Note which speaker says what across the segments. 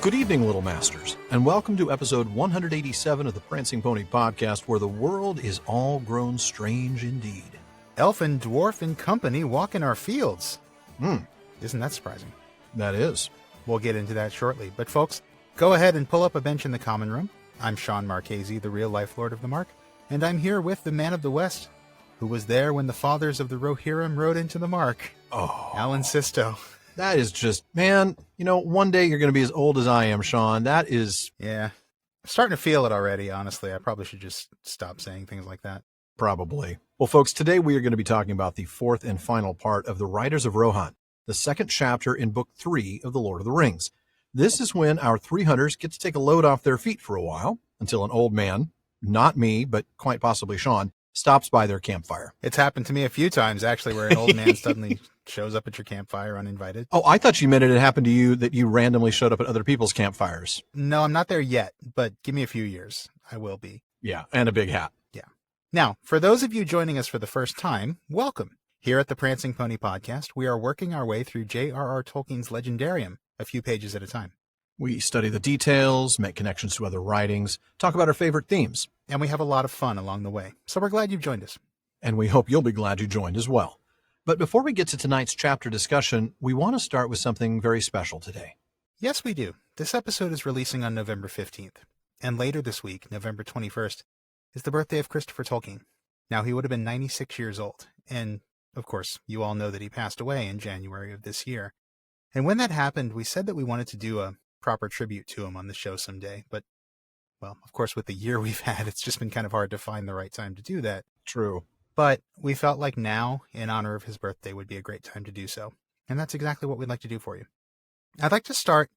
Speaker 1: Good evening, Little Masters, and welcome to episode 187 of the Prancing Pony Podcast, where the world is all grown strange indeed.
Speaker 2: Elf and dwarf and company walk in our fields. Isn't that surprising?
Speaker 1: That is.
Speaker 2: We'll get into that shortly. But folks, go ahead and pull up a bench in the common room. I'm Sean Marchese, the real-life Lord of the Mark, and I'm here with the man of the West, who was there when the fathers of the Rohirrim rode into the Mark. Alan Sisto.
Speaker 1: That is just, man, one day you're going to be as old as I am, Sean. That is...
Speaker 2: Yeah. I'm starting to feel it already, honestly. I probably should just stop saying things like that.
Speaker 1: Probably. Well, folks, today we are going to be talking about the fourth and final part of The Riders of Rohan, the second chapter in Book 3 of The Lord of the Rings. This is when our three hunters get to take a load off their feet for a while, until an old man, not me, but quite possibly Sean, stops by their campfire.
Speaker 2: It's happened to me a few times, actually, where an old man suddenly shows up at your campfire uninvited.
Speaker 1: Oh, I thought you meant it had happened to you that you randomly showed up at other people's campfires.
Speaker 2: No, I'm not there yet, but give me a few years. I will be.
Speaker 1: Yeah, and a big hat.
Speaker 2: Yeah. Now, for those of you joining us for the first time, welcome. Here at the Prancing Pony Podcast, we are working our way through J.R.R. Tolkien's Legendarium, a few pages at a time.
Speaker 1: We study the details, make connections to other writings, talk about our favorite themes.
Speaker 2: And we have a lot of fun along the way, so we're glad you've joined us.
Speaker 1: And we hope you'll be glad you joined as well. But before we get to tonight's chapter discussion, we want to start with something very special today.
Speaker 2: Yes, we do. This episode is releasing on November 15th. And later this week, November 21st, is the birthday of Christopher Tolkien. Now, he would have been 96 years old. And, of course, you all know that he passed away in January of this year. And when that happened, we said that we wanted to do a proper tribute to him on the show someday. But, well, of course, with the year we've had, it's just been kind of hard to find the right time to do that.
Speaker 1: True.
Speaker 2: But we felt like now, in honor of his birthday, would be a great time to do so. And that's exactly what we'd like to do for you. I'd like to start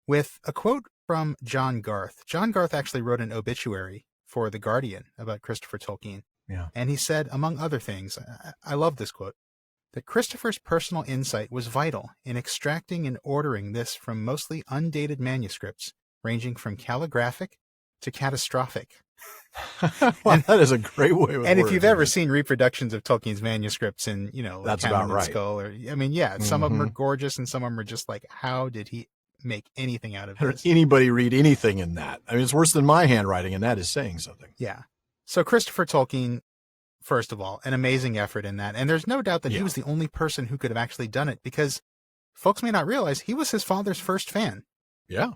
Speaker 2: with a quote from John Garth. John Garth actually wrote an obituary for The Guardian about Christopher Tolkien.
Speaker 1: Yeah.
Speaker 2: And he said, among other things, I love this quote, that Christopher's personal insight was vital in extracting and ordering this from mostly undated manuscripts, ranging from calligraphic to catastrophic.
Speaker 1: Well, that is a great way of
Speaker 2: And if you've ever seen reproductions of Tolkien's manuscripts in,
Speaker 1: That's
Speaker 2: Canon
Speaker 1: about right.
Speaker 2: and Skull, some of them are gorgeous and some of them are just like, how did he make anything out of
Speaker 1: How
Speaker 2: this?
Speaker 1: did anybody read anything in that? I mean, it's worse than my handwriting, and that is saying something.
Speaker 2: Yeah. So Christopher Tolkien, first of all, an amazing effort in that. And there's no doubt that he was the only person who could have actually done it, because folks may not realize he was his father's first fan.
Speaker 1: Yeah.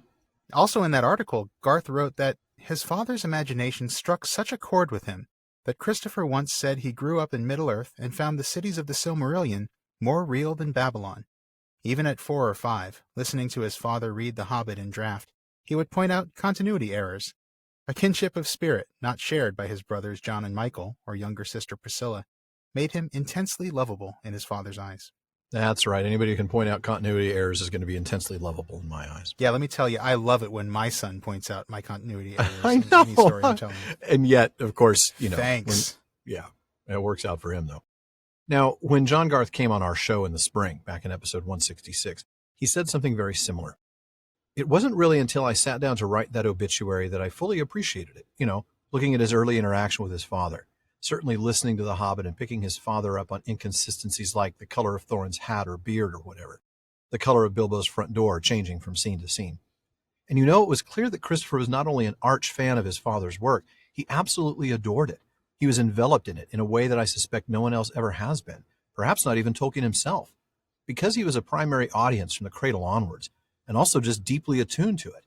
Speaker 2: Also in that article, Garth wrote that his father's imagination struck such a chord with him that Christopher once said he grew up in Middle-earth and found the cities of the Silmarillion more real than Babylon. Even at 4 or 5, listening to his father read The Hobbit in draft, he would point out continuity errors. A kinship of spirit not shared by his brothers John and Michael, or younger sister Priscilla, made him intensely lovable in his father's eyes.
Speaker 1: That's right. Anybody who can point out continuity errors is going to be intensely lovable in my eyes.
Speaker 2: Yeah, let me tell you, I love it when my son points out my continuity errors
Speaker 1: I
Speaker 2: in
Speaker 1: know.
Speaker 2: any story I'm telling you.
Speaker 1: And yet, of course,
Speaker 2: Thanks.
Speaker 1: It works out for him, though. Now, when John Garth came on our show in the spring, back in episode 166, he said something very similar. It wasn't really until I sat down to write that obituary that I fully appreciated it, looking at his early interaction with his father. Certainly listening to The Hobbit and picking his father up on inconsistencies like the color of Thorin's hat or beard or whatever, the color of Bilbo's front door changing from scene to scene. And it was clear that Christopher was not only an arch fan of his father's work, he absolutely adored it. He was enveloped in it in a way that I suspect no one else ever has been, perhaps not even Tolkien himself, because he was a primary audience from the cradle onwards, and also just deeply attuned to it.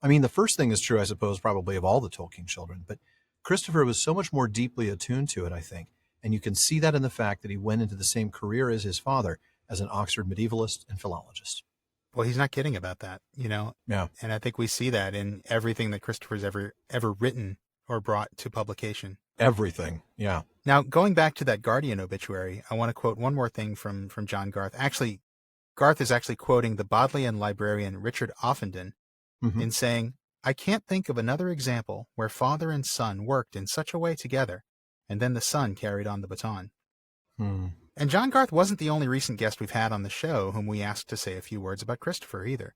Speaker 1: I mean, the first thing is true, I suppose, probably of all the Tolkien children, but Christopher was so much more deeply attuned to it, I think, and you can see that in the fact that he went into the same career as his father as an Oxford medievalist and philologist.
Speaker 2: Well, he's not kidding about that,
Speaker 1: Yeah.
Speaker 2: And I think we see that in everything that Christopher's ever written or brought to publication.
Speaker 1: Everything, yeah.
Speaker 2: Now, going back to that Guardian obituary, I want to quote one more thing from John Garth. Actually, Garth is actually quoting the Bodleian librarian Richard Offenden in saying, I can't think of another example where father and son worked in such a way together, and then the son carried on the baton. And John Garth wasn't the only recent guest we've had on the show whom we asked to say a few words about Christopher either.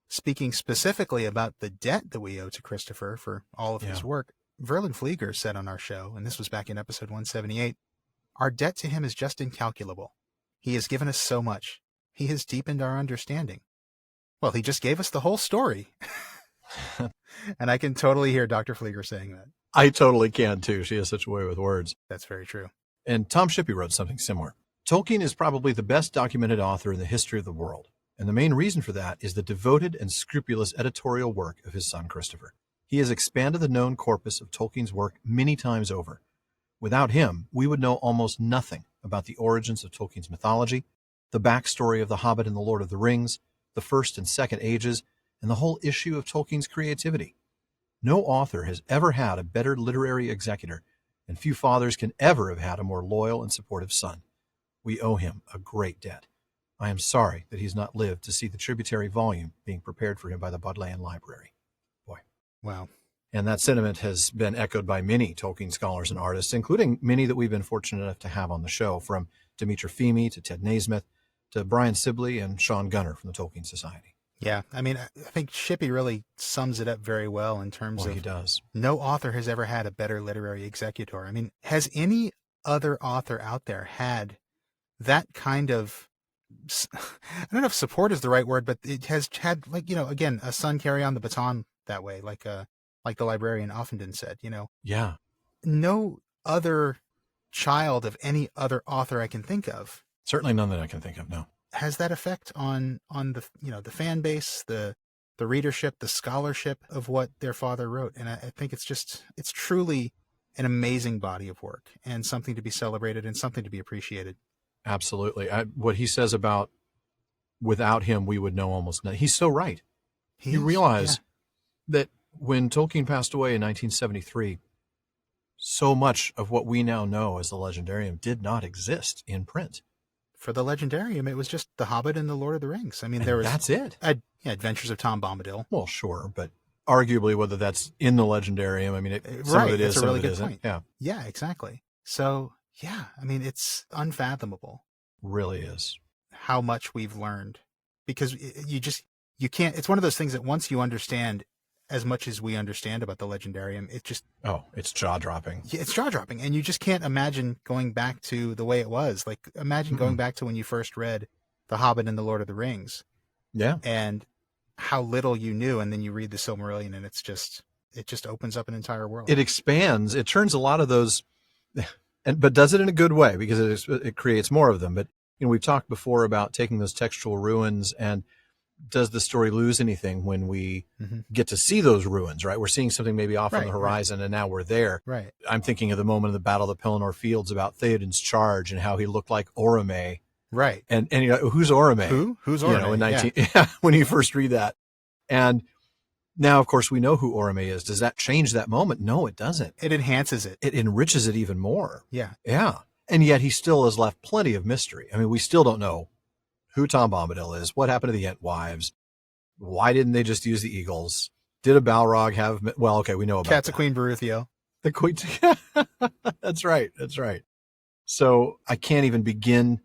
Speaker 2: Speaking specifically about the debt that we owe to Christopher for all of his work, Verlin Flieger said on our show, and this was back in episode 178, our debt to him is just incalculable. He has given us so much. He has deepened our understanding. Well, he just gave us the whole story. And I can totally hear Dr. Flieger saying that.
Speaker 1: I totally can too. She has such a way with words.
Speaker 2: That's very true.
Speaker 1: And Tom Shippey wrote something similar. Tolkien is probably the best documented author in the history of the world. And the main reason for that is the devoted and scrupulous editorial work of his son Christopher. He has expanded the known corpus of Tolkien's work many times over. Without him, we would know almost nothing about the origins of Tolkien's mythology, the backstory of The Hobbit and The Lord of the Rings, the First and Second Ages, and the whole issue of Tolkien's creativity. No author has ever had a better literary executor, and few fathers can ever have had a more loyal and supportive son. We owe him a great debt. I am sorry that he's not lived to see the tributary volume being prepared for him by the Bodleian Library. Boy.
Speaker 2: Wow.
Speaker 1: And that sentiment has been echoed by many Tolkien scholars and artists, including many that we've been fortunate enough to have on the show, from Dimitra Feeney to Ted Naismith to Brian Sibley and Sean Gunner from the Tolkien Society.
Speaker 2: Yeah, I mean, I think Shippey really sums it up very well in terms of
Speaker 1: he does. No
Speaker 2: author has ever had a better literary executor. I mean, has any other author out there had that kind of, I don't know if support is the right word, but it has had, like, again, a son carry on the baton that way, like the librarian Offenden said,
Speaker 1: Yeah.
Speaker 2: No other child of any other author I can think of.
Speaker 1: Certainly none that I can think of, no.
Speaker 2: Has that effect on the the fan base, the readership, the scholarship of what their father wrote. And I think it's truly an amazing body of work and something to be celebrated and something to be appreciated.
Speaker 1: Absolutely. What he says about without him, we would know almost nothing. He's so right. You realize that when Tolkien passed away in 1973, so much of what we now know as the Legendarium did not exist in print.
Speaker 2: For the Legendarium, it was just The Hobbit and The Lord of the Rings. I mean,
Speaker 1: that's it.
Speaker 2: Adventures of Tom Bombadil.
Speaker 1: Well, sure, but arguably whether that's in the Legendarium, I mean, some of it is, some of it isn't.
Speaker 2: Point. Yeah, exactly. So, yeah, I mean, it's unfathomable.
Speaker 1: Really is.
Speaker 2: How much we've learned. Because you can't, it's one of those things that once you understand as much as we understand about the Legendarium, it just...
Speaker 1: Oh, it's jaw-dropping.
Speaker 2: Yeah, it's jaw-dropping. And you just can't imagine going back to the way it was. Like, imagine going back to when you first read The Hobbit and The Lord of the Rings.
Speaker 1: Yeah.
Speaker 2: And how little you knew, and then you read the Silmarillion, and it just opens up an entire world.
Speaker 1: It expands. It turns a lot of those... but does it in a good way, because it creates more of them. But, we've talked before about taking those textual ruins, and does the story lose anything when we get to see those ruins, right? We're seeing something maybe off on the horizon, and now we're there.
Speaker 2: Right.
Speaker 1: I'm thinking of the moment of the Battle of the Pelennor Fields about Theoden's charge and how he looked like Orome.
Speaker 2: Right.
Speaker 1: And who's Orome?
Speaker 2: Who's Orome?
Speaker 1: When you first read that. And now, of course, we know who Orome is. Does that change that moment? No, it doesn't.
Speaker 2: It enhances it.
Speaker 1: It enriches it even more.
Speaker 2: Yeah.
Speaker 1: Yeah. And yet he still has left plenty of mystery. I mean, we still don't know who Tom Bombadil is, what happened to the Entwives, why didn't they just use the eagles? Did a Balrog have... Well, okay, we know about
Speaker 2: Cat's a Queen Baruthio.
Speaker 1: The Queen... That's right. So I can't even begin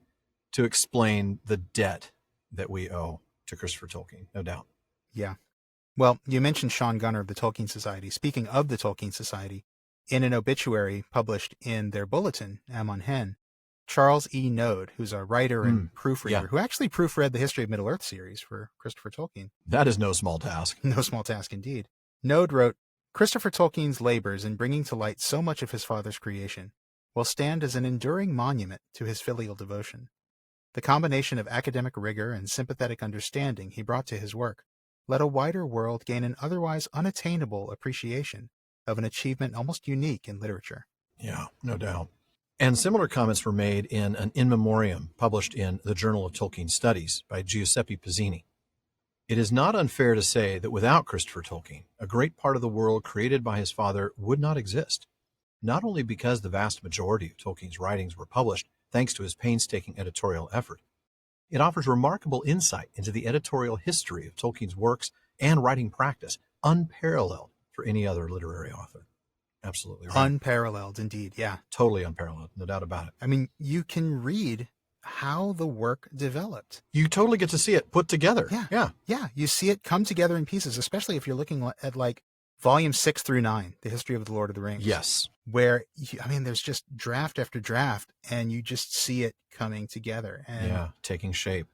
Speaker 1: to explain the debt that we owe to Christopher Tolkien, no doubt.
Speaker 2: Yeah. Well, you mentioned Sean Gunner of the Tolkien Society. Speaking of the Tolkien Society, in an obituary published in their bulletin, Amon Hen, Charles E. Node, who's a writer and proofreader, who actually proofread the History of Middle-earth series for Christopher Tolkien.
Speaker 1: That is no small task.
Speaker 2: No small task indeed. Node wrote, Christopher Tolkien's labors in bringing to light so much of his father's creation will stand as an enduring monument to his filial devotion. The combination of academic rigor and sympathetic understanding he brought to his work let a wider world gain an otherwise unattainable appreciation of an achievement almost unique in literature.
Speaker 1: Yeah, no doubt. And similar comments were made in an in memoriam published in the Journal of Tolkien Studies by Giuseppe Pizzini. It is not unfair to say that without Christopher Tolkien, a great part of the world created by his father would not exist, not only because the vast majority of Tolkien's writings were published thanks to his painstaking editorial effort. It offers remarkable insight into the editorial history of Tolkien's works and writing practice, unparalleled for any other literary author. Absolutely right.
Speaker 2: Unparalleled, indeed, yeah.
Speaker 1: Totally unparalleled, no doubt about it.
Speaker 2: I mean, you can read how the work developed.
Speaker 1: You totally get to see it put together.
Speaker 2: Yeah. You see it come together in pieces, especially if you're looking at like volume 6 through 9, The History of the Lord of the Rings.
Speaker 1: Yes.
Speaker 2: Where, there's just draft after draft, and you just see it coming together. And
Speaker 1: taking shape.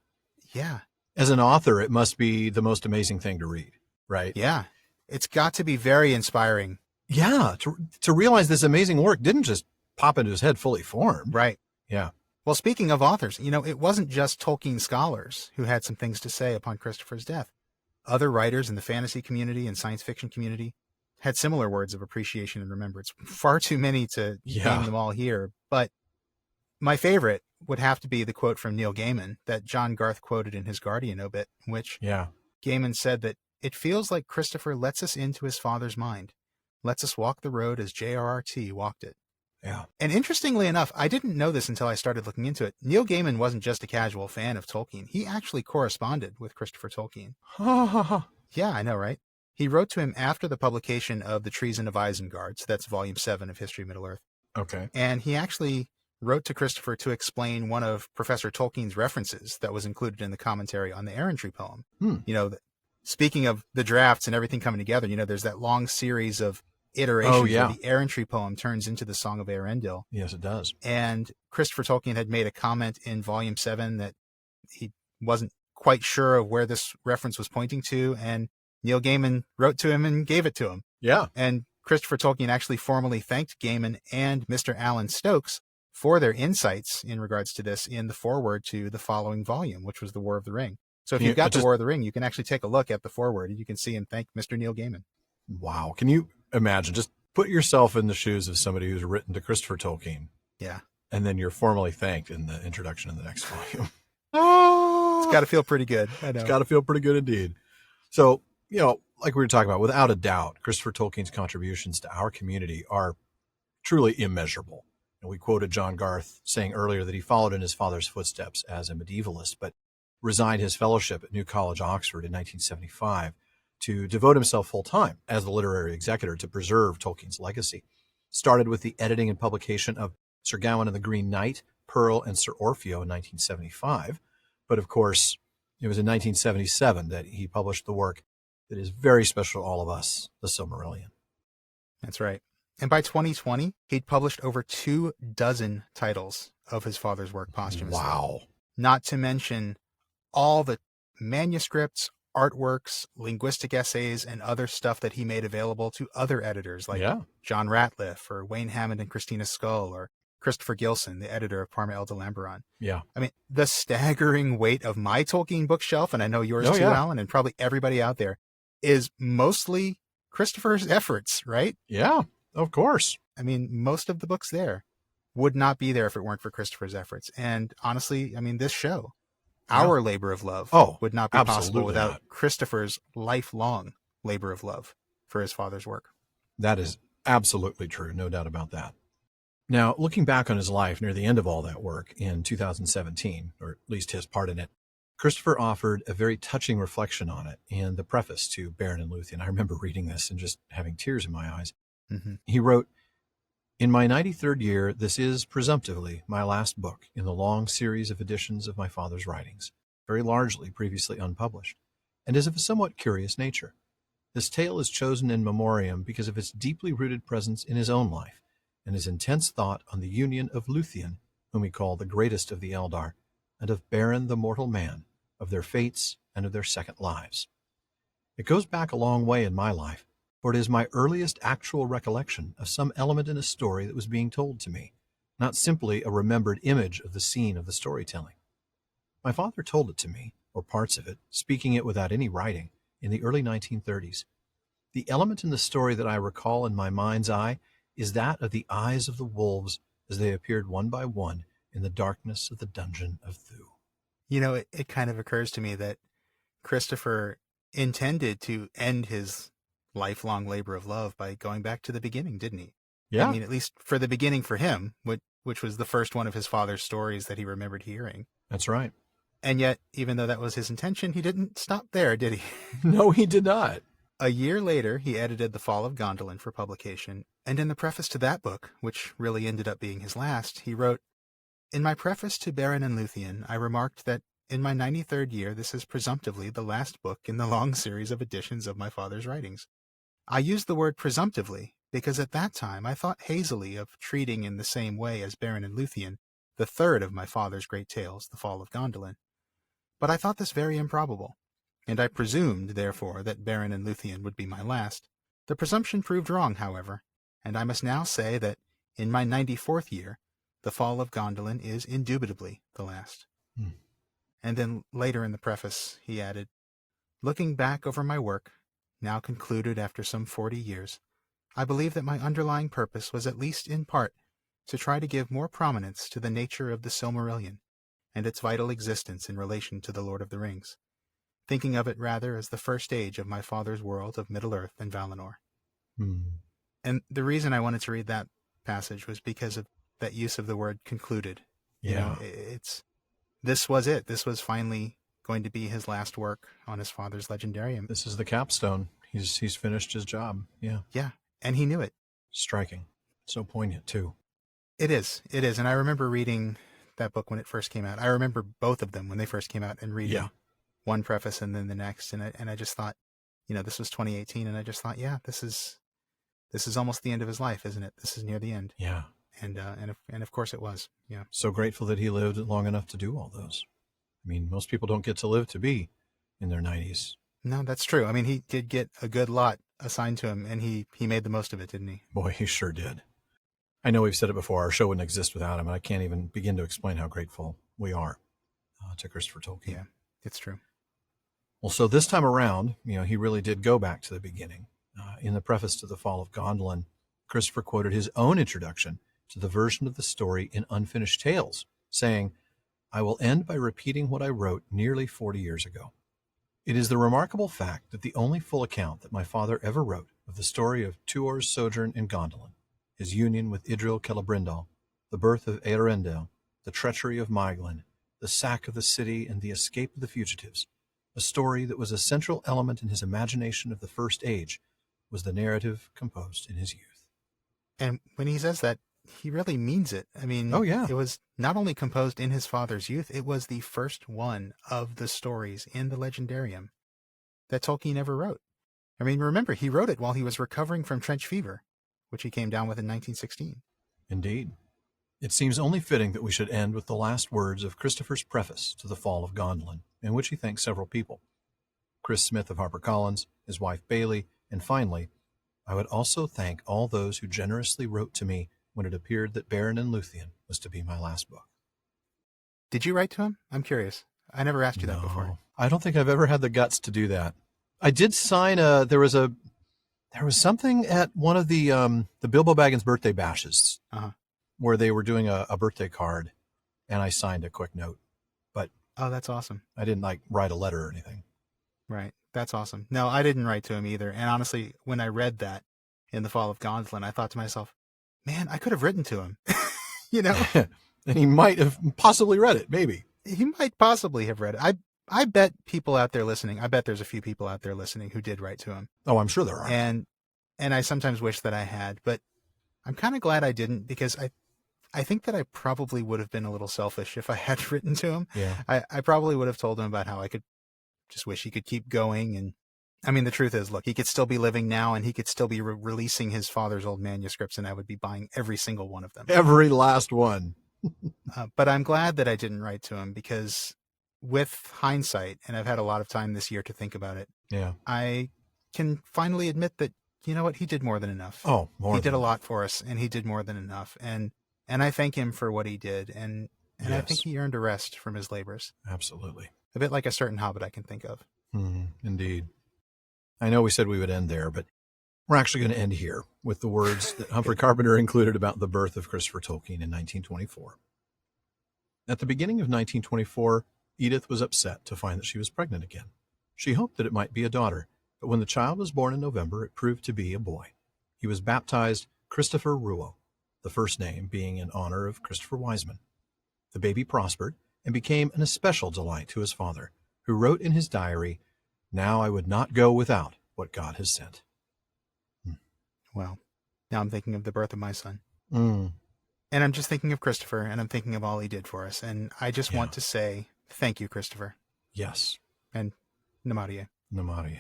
Speaker 2: Yeah.
Speaker 1: As an author, it must be the most amazing thing to read, right?
Speaker 2: Yeah. It's got to be very inspiring.
Speaker 1: Yeah, to realize this amazing work didn't just pop into his head fully formed.
Speaker 2: Right.
Speaker 1: Yeah.
Speaker 2: Well, speaking of authors, it wasn't just Tolkien scholars who had some things to say upon Christopher's death. Other writers in the fantasy community and science fiction community had similar words of appreciation and remembrance. Far too many to name them all here, but my favorite would have to be the quote from Neil Gaiman that John Garth quoted in his Guardian obit, in which Gaiman said that it feels like Christopher lets us into his father's mind, lets us walk the road as J.R.R.T. walked it.
Speaker 1: Yeah.
Speaker 2: And interestingly enough, I didn't know this until I started looking into it. Neil Gaiman wasn't just a casual fan of Tolkien. He actually corresponded with Christopher Tolkien. Yeah, I know, right? He wrote to him after the publication of The Treason of Isengard, so that's Volume 7 of History of Middle-earth.
Speaker 1: Okay.
Speaker 2: And he actually wrote to Christopher to explain one of Professor Tolkien's references that was included in the commentary on the Errantry poem. Speaking of the drafts and everything coming together, there's that long series of iterations where the Errantry poem turns into the Song of Eärendil.
Speaker 1: Yes, it does.
Speaker 2: And Christopher Tolkien had made a comment in Volume 7 that he wasn't quite sure of where this reference was pointing to, and Neil Gaiman wrote to him and gave it to him.
Speaker 1: Yeah.
Speaker 2: And Christopher Tolkien actually formally thanked Gaiman and Mr. Alan Stokes for their insights in regards to this in the foreword to the following volume, which was The War of the Ring. So if you've got The War of the Ring, you can actually take a look at the foreword and you can see and thank Mr. Neil Gaiman.
Speaker 1: Wow. Can you imagine? Just put yourself in the shoes of somebody who's written to Christopher Tolkien.
Speaker 2: Yeah.
Speaker 1: And then you're formally thanked in the introduction of the next volume.
Speaker 2: It's got to feel pretty good. I know.
Speaker 1: It's got to feel pretty good indeed. So, like we were talking about, without a doubt, Christopher Tolkien's contributions to our community are truly immeasurable. And we quoted John Garth saying earlier that he followed in his father's footsteps as a medievalist, but resigned his fellowship at New College, Oxford in 1975 to devote himself full-time as the literary executor to preserve Tolkien's legacy. Started with the editing and publication of Sir Gawain and the Green Knight, Pearl, and Sir Orfeo in 1975. But of course, it was in 1977 that he published the work that is very special to all of us, The Silmarillion.
Speaker 2: That's right. And by 2020, he'd published over 24 titles of his father's work posthumously.
Speaker 1: Wow.
Speaker 2: Not to mention all the manuscripts, artworks, linguistic essays, and other stuff that he made available to other editors like John Ratliff or Wayne Hammond and Christina Scull or Christopher Gilson, the editor of Parma El Delamberon.
Speaker 1: Yeah.
Speaker 2: I mean, the staggering weight of my Tolkien bookshelf, and I know yours too, Alan, and probably everybody out there, is mostly Christopher's efforts, right?
Speaker 1: Yeah, of course.
Speaker 2: I mean, most of the books there would not be there if it weren't for Christopher's efforts. And honestly, I mean, this show, our labor of love, would not be possible without Christopher's lifelong labor of love for his father's work.
Speaker 1: That is absolutely true. No doubt about that. Now, looking back on his life near the end of all that work in 2017, or at least his part in it, Christopher offered a very touching reflection on it in the preface to Beren and Luthien. I remember reading this and just having tears in my eyes.
Speaker 2: Mm-hmm.
Speaker 1: He wrote, "In my 93rd year, this is presumptively my last book in the long series of editions of my father's writings, very largely previously unpublished, and is of a somewhat curious nature. This tale is chosen in memoriam because of its deeply rooted presence in his own life, and his intense thought on the union of Luthien, whom he called the greatest of the Eldar, and of Beren the mortal man, of their fates and of their second lives. It goes back a long way in my life, for it is my earliest actual recollection of some element in a story that was being told to me, not simply a remembered image of the scene of the storytelling. My father told it to me, or parts of it, speaking it without any writing, in the early 1930s. The element in the story that I recall in my mind's eye is that of the eyes of the wolves as they appeared one by one in the darkness of the dungeon of Thu."
Speaker 2: You know, it kind of occurs to me that Christopher intended to end his lifelong labor of love by going back to the beginning, didn't he?
Speaker 1: Yeah.
Speaker 2: I mean, at least for the beginning for him, which was the first one of his father's stories that he remembered hearing.
Speaker 1: That's right.
Speaker 2: And yet, even though that was his intention, he didn't stop there, did he?
Speaker 1: No, he did not.
Speaker 2: A year later, he edited The Fall of Gondolin for publication, and in the preface to that book, which really ended up being his last, he wrote, "In my preface to Beren and Luthien, I remarked that in my 93rd year this is presumptively the last book in the long series of editions of my father's writings. I used the word presumptively because at that time I thought hazily of treating in the same way as Beren and Luthien the third of my father's great tales, The Fall of Gondolin. but I thought this very improbable, and I presumed, therefore, that Beren and Luthien would be my last. The presumption proved wrong, however, and I must now say that, in my 94th year, the fall of Gondolin is indubitably the last. And then later in the preface, he added, looking back over my work, now concluded after some 40 years, I believe that my underlying purpose was at least in part to try to give more prominence to the nature of the Silmarillion and its vital existence in relation to the Lord of the Rings, thinking of it rather as the first age of my father's world of Middle-earth and Valinor. And the reason I wanted to read that passage was because of that use of the word concluded.
Speaker 1: Yeah.
Speaker 2: This was it. This was finally going to be his last work on his father's legendarium.
Speaker 1: This is the capstone. He's finished his job. Yeah.
Speaker 2: Yeah, and he knew it.
Speaker 1: Striking. So poignant, too.
Speaker 2: It is. And I remember reading that book when it first came out. I remember both of them when they first came out and reading one preface and then the next. And I just thought, this was 2018, and I just thought, yeah, this is almost the end of his life, isn't it? This is near the end.
Speaker 1: Yeah.
Speaker 2: And of course it was. Yeah.
Speaker 1: So grateful that he lived long enough to do all those. I mean, most people don't get to live to be in their 90s.
Speaker 2: No, that's true. I mean, he did get a good lot assigned to him, and he made the most of it, didn't he?
Speaker 1: Boy, he sure did. I know we've said it before, our show wouldn't exist without him, and I can't even begin to explain how grateful we are to Christopher Tolkien.
Speaker 2: Yeah, it's true.
Speaker 1: Well, so this time around, he really did go back to the beginning. In the preface to The Fall of Gondolin, Christopher quoted his own introduction to the version of the story in Unfinished Tales, saying, I will end by repeating what I wrote nearly 40 years ago. It is the remarkable fact that the only full account that my father ever wrote of the story of Tuor's sojourn in Gondolin, his union with Idril Celebrimbor, the birth of Eärendil, the treachery of Maeglin, the sack of the city and the escape of the fugitives, a story that was a central element in his imagination of the First Age, was the narrative composed in his youth.
Speaker 2: And when he says that, he really means it. I mean, It was not only composed in his father's youth, it was the first one of the stories in the Legendarium that Tolkien ever wrote. I mean, remember, he wrote it while he was recovering from trench fever, which he came down with in 1916.
Speaker 1: Indeed. It seems only fitting that we should end with the last words of Christopher's preface to The Fall of Gondolin, in which he thanks several people. Chris Smith of HarperCollins, his wife Bailey, and finally, I would also thank all those who generously wrote to me when it appeared that Beren and Luthien was to be my last book.
Speaker 2: Did you write to him? I'm curious. I never asked you that before.
Speaker 1: I don't think I've ever had the guts to do that. I did sign there was something at one of the Bilbo Baggins birthday bashes where they were doing a birthday card, and I signed a quick note. But
Speaker 2: oh, that's awesome.
Speaker 1: I didn't write a letter or anything.
Speaker 2: Right. That's awesome. No, I didn't write to him either. And honestly, when I read that in The Fall of Gondolin, I thought to myself, man, I could have written to him.
Speaker 1: And he might have possibly read it, maybe.
Speaker 2: He might possibly have read it. I bet people out there listening, I bet there's a few people out there listening who did write to him.
Speaker 1: Oh, I'm sure there are.
Speaker 2: And I sometimes wish that I had, but I'm kind of glad I didn't, because I think that I probably would have been a little selfish if I had written to him.
Speaker 1: Yeah.
Speaker 2: I probably would have told him about how I could just wish he could keep going. And I mean, the truth is, look, he could still be living now, and he could still be releasing his father's old manuscripts, and I would be buying every single one of them.
Speaker 1: Every last one.
Speaker 2: But I'm glad that I didn't write to him, because with hindsight, and I've had a lot of time this year to think about it, I can finally admit that, you know what, he did more than enough.
Speaker 1: Oh,
Speaker 2: he did a lot for us, and he did more than enough. And I thank him for what he did, and I think he earned a rest from his labors.
Speaker 1: Absolutely.
Speaker 2: A bit like a certain hobbit I can think of.
Speaker 1: Indeed. I know we said we would end there, but we're actually going to end here with the words that Humphrey Carpenter included about the birth of Christopher Tolkien in 1924. At the beginning of 1924, Edith was upset to find that she was pregnant again. She hoped that it might be a daughter, but when the child was born in November, it proved to be a boy. He was baptized Christopher Ruo, the first name being in honor of Christopher Wiseman. The baby prospered and became an especial delight to his father, who wrote in his diary, "Now I would not go without what God has sent."
Speaker 2: Well, now I'm thinking of the birth of my son. And I'm just thinking of Christopher, and I'm thinking of all he did for us. And I just want to say thank you, Christopher.
Speaker 1: Yes.
Speaker 2: And Namarie.
Speaker 1: Namarie.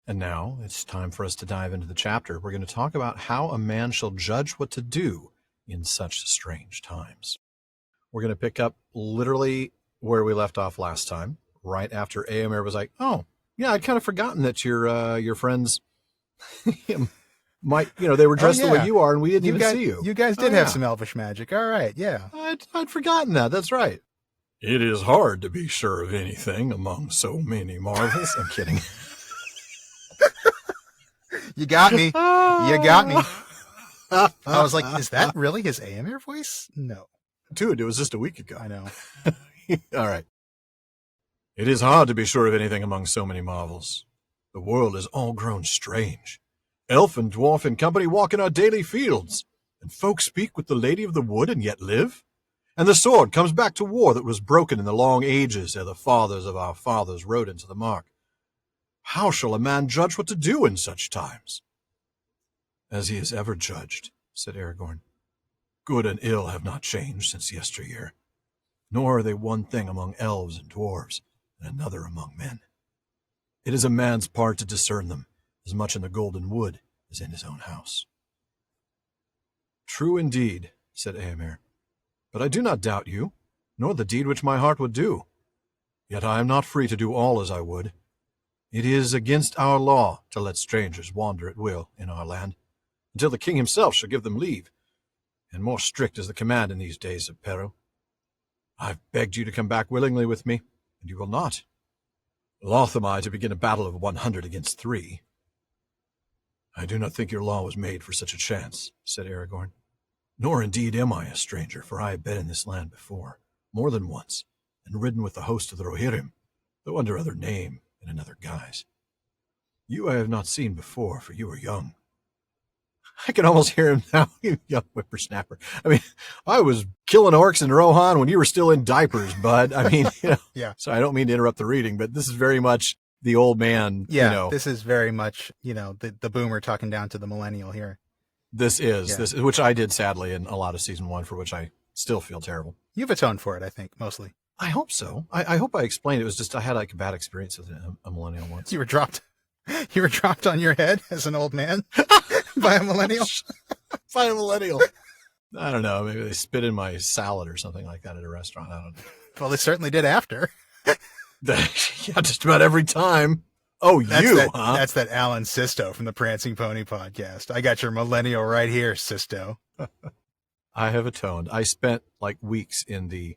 Speaker 1: And now it's time for us to dive into the chapter. We're going to talk about how a man shall judge what to do in such strange times. We're going to pick up literally where we left off last time, right after Éomer was like, "Oh, yeah, I'd kind of forgotten that your friends might, they were dressed the way you are, and we didn't even see you.
Speaker 2: You guys did have some elvish magic. All right, yeah.
Speaker 1: I'd forgotten that. That's right. It is hard to be sure of anything among so many marvels." I'm kidding.
Speaker 2: You got me. You got me. I was like, is that really his Éomer voice? No.
Speaker 1: Dude, it was just a week ago.
Speaker 2: I know.
Speaker 1: All right. It is hard to be sure of anything among so many marvels. The world is all grown strange. Elf and dwarf and company walk in our daily fields, and folk speak with the Lady of the Wood and yet live. And the sword comes back to war that was broken in the long ages ere the fathers of our fathers rode into the mark. How shall a man judge what to do in such times? As he has ever judged, said Aragorn. Good and ill have not changed since yesteryear, nor are they one thing among elves and dwarves, and another among men. It is a man's part to discern them, as much in the golden wood as in his own house. True indeed, said Éomer, but I do not doubt you, nor the deed which my heart would do. Yet I am not free to do all as I would. It is against our law to let strangers wander at will in our land, until the king himself shall give them leave, and more strict is the command in these days of peril. I've begged you to come back willingly with me, and you will not. Loth am I to begin a battle of 100 against 3. I do not think your law was made for such a chance, said Aragorn. Nor indeed am I a stranger, for I have been in this land before, more than once, and ridden with the host of the Rohirrim, though under other name and another guise. You I have not seen before, for you are young. I can almost hear him now, you young whippersnapper. I mean, I was killing orcs in Rohan when you were still in diapers, bud. I mean,
Speaker 2: Yeah.
Speaker 1: So I don't mean to interrupt the reading, but this is very much the old man.
Speaker 2: Yeah, this is very much, the boomer talking down to the millennial here.
Speaker 1: This is, which I did sadly in a lot of season 1, for which I still feel terrible.
Speaker 2: You've atoned for it, I think, mostly.
Speaker 1: I hope so. I hope I explained it. It was just I had like a bad experience with a millennial once.
Speaker 2: You were dropped on your head as an old man by a millennial.
Speaker 1: By a millennial. I don't know. Maybe they spit in my salad or something like that at a restaurant. I don't know.
Speaker 2: Well, they certainly did after.
Speaker 1: Yeah, just about every time. Oh, huh?
Speaker 2: That's that Alan Sisto from the Prancing Pony podcast. I got your millennial right here, Sisto.
Speaker 1: I have atoned. I spent like weeks in the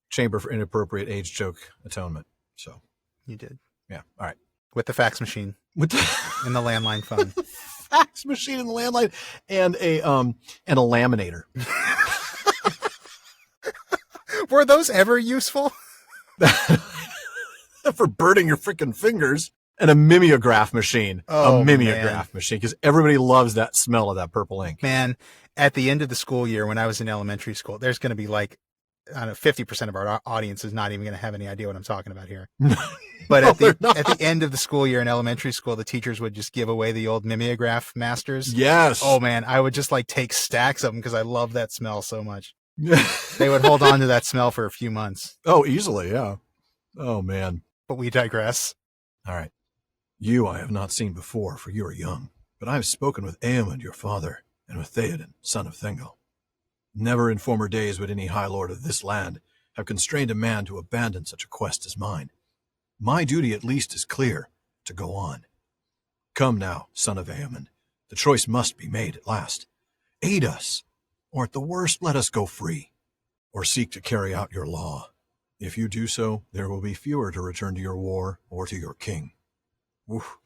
Speaker 1: Chamber for Inappropriate Age Joke Atonement. So
Speaker 2: you did.
Speaker 1: Yeah. All right.
Speaker 2: With the fax machine.
Speaker 1: With
Speaker 2: in the landline phone.
Speaker 1: Fax machine in the landline and a laminator.
Speaker 2: Were those ever useful?
Speaker 1: For burning your freaking fingers. And a mimeograph machine.
Speaker 2: Oh,
Speaker 1: a mimeograph machine. Because everybody loves that smell of that purple ink.
Speaker 2: Man, at the end of the school year when I was in elementary school, there's going to be like, I don't know, 50% of our audience is not even going to have any idea what I'm talking about here. But at the end of the school year in elementary school, the teachers would just give away the old mimeograph masters.
Speaker 1: Yes.
Speaker 2: Oh man, I would just like take stacks of them because I love that smell so much. They would hold on to that smell for a few months.
Speaker 1: Oh, easily, yeah. Oh man.
Speaker 2: But we digress.
Speaker 1: All right. You I have not seen before, for you are young, but I have spoken with Éomer your father, and with Théoden, son of Thengel. Never in former days would any high lord of this land have constrained a man to abandon such a quest as mine. My duty at least is clear, to go on. Come now, son of Éomer, the choice must be made at last. Aid us, or at the worst let us go free, or seek to carry out your law. If you do so, there will be fewer to return to your war or to your king. Oof.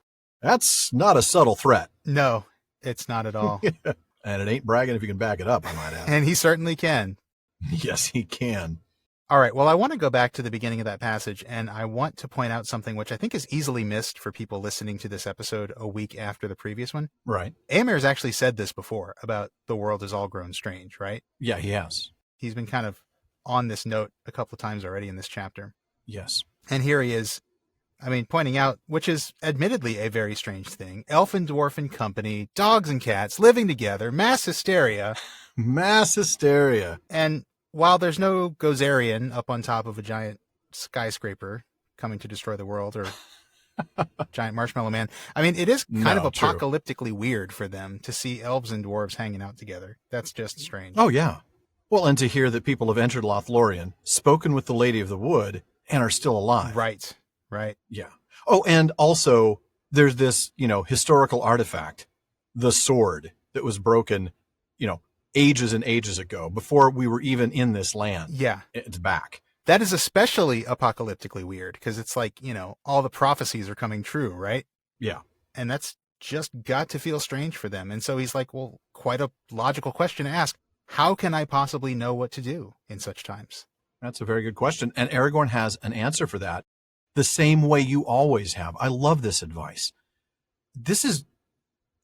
Speaker 1: That's not a subtle threat.
Speaker 2: No, it's not at all.
Speaker 1: And it ain't bragging if you can back it up, I might add.
Speaker 2: And he certainly can.
Speaker 1: Yes, he can.
Speaker 2: All right. Well, I want to go back to the beginning of that passage, and I want to point out something which I think is easily missed for people listening to this episode a week after the previous one.
Speaker 1: Right.
Speaker 2: Éomer has actually said this before about the world is all grown strange, right?
Speaker 1: Yeah, he has.
Speaker 2: He's been kind of on this note a couple of times already in this chapter.
Speaker 1: Yes.
Speaker 2: And here he is, pointing out, which is admittedly a very strange thing, elf and dwarf and company, dogs and cats living together, mass hysteria.
Speaker 1: Mass hysteria.
Speaker 2: And while there's no Gozerian up on top of a giant skyscraper coming to destroy the world, or giant marshmallow man, it is kind of apocalyptically weird for them to see elves and dwarves hanging out together. That's just strange.
Speaker 1: Oh, yeah. Well, and to hear that people have entered Lothlorien, spoken with the Lady of the Wood, and are still alive.
Speaker 2: Right.
Speaker 1: Yeah. Oh, and also there's this, historical artifact, the sword that was broken, ages and ages ago, before we were even in this land.
Speaker 2: Yeah.
Speaker 1: It's back.
Speaker 2: That is especially apocalyptically weird because it's like, all the prophecies are coming true, right?
Speaker 1: Yeah.
Speaker 2: And that's just got to feel strange for them. And so he's like, well, quite a logical question to ask. How can I possibly know what to do in such times?
Speaker 1: That's a very good question. And Aragorn has an answer for that the same way you always have. I love this advice. This is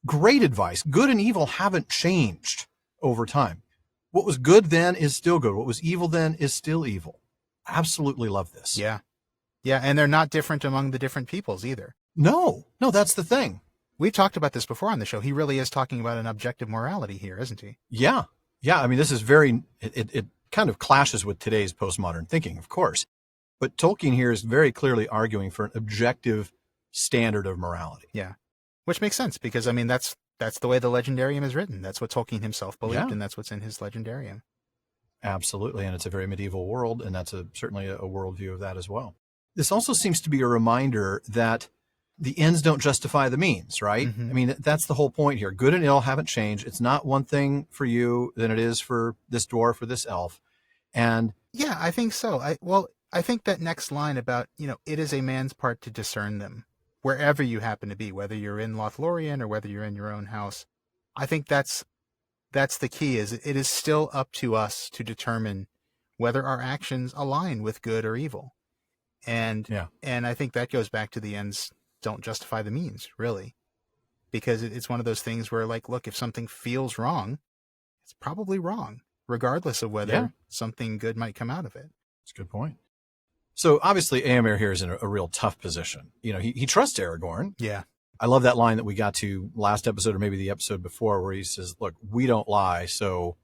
Speaker 1: great advice. Good and evil haven't changed over time. What was good then is still good. What was evil then is still evil. Absolutely love this.
Speaker 2: Yeah. Yeah, and they're not different among the different peoples either.
Speaker 1: No, that's the thing.
Speaker 2: We've talked about this before on the show. He really is talking about an objective morality here, isn't he?
Speaker 1: Yeah. I mean, this is it kind of clashes with today's postmodern thinking, of course. But Tolkien here is very clearly arguing for an objective standard of morality.
Speaker 2: Yeah. Which makes sense because, I mean, that's the way the Legendarium is written. That's what Tolkien himself believed, and that's what's in his Legendarium.
Speaker 1: Absolutely, and it's a very medieval world, and that's certainly a worldview of that as well. This also seems to be a reminder that the ends don't justify the means, right?
Speaker 2: Mm-hmm.
Speaker 1: I mean, that's the whole point here. Good and ill haven't changed. It's not one thing for you than it is for this dwarf or this elf. And
Speaker 2: yeah, I think so. I think that next line about, it is a man's part to discern them, wherever you happen to be, whether you're in Lothlorien or whether you're in your own house. I think that's the key, is it is still up to us to determine whether our actions align with good or evil. And I think that goes back to the ends don't justify the means, really. Because it's one of those things where, like, look, if something feels wrong, it's probably wrong, regardless of whether something good might come out of it.
Speaker 1: That's a good point. So obviously Éomer here is in a real tough position. He trusts Aragorn.
Speaker 2: Yeah.
Speaker 1: I love that line that we got to last episode or maybe the episode before where he says, look, we don't lie, so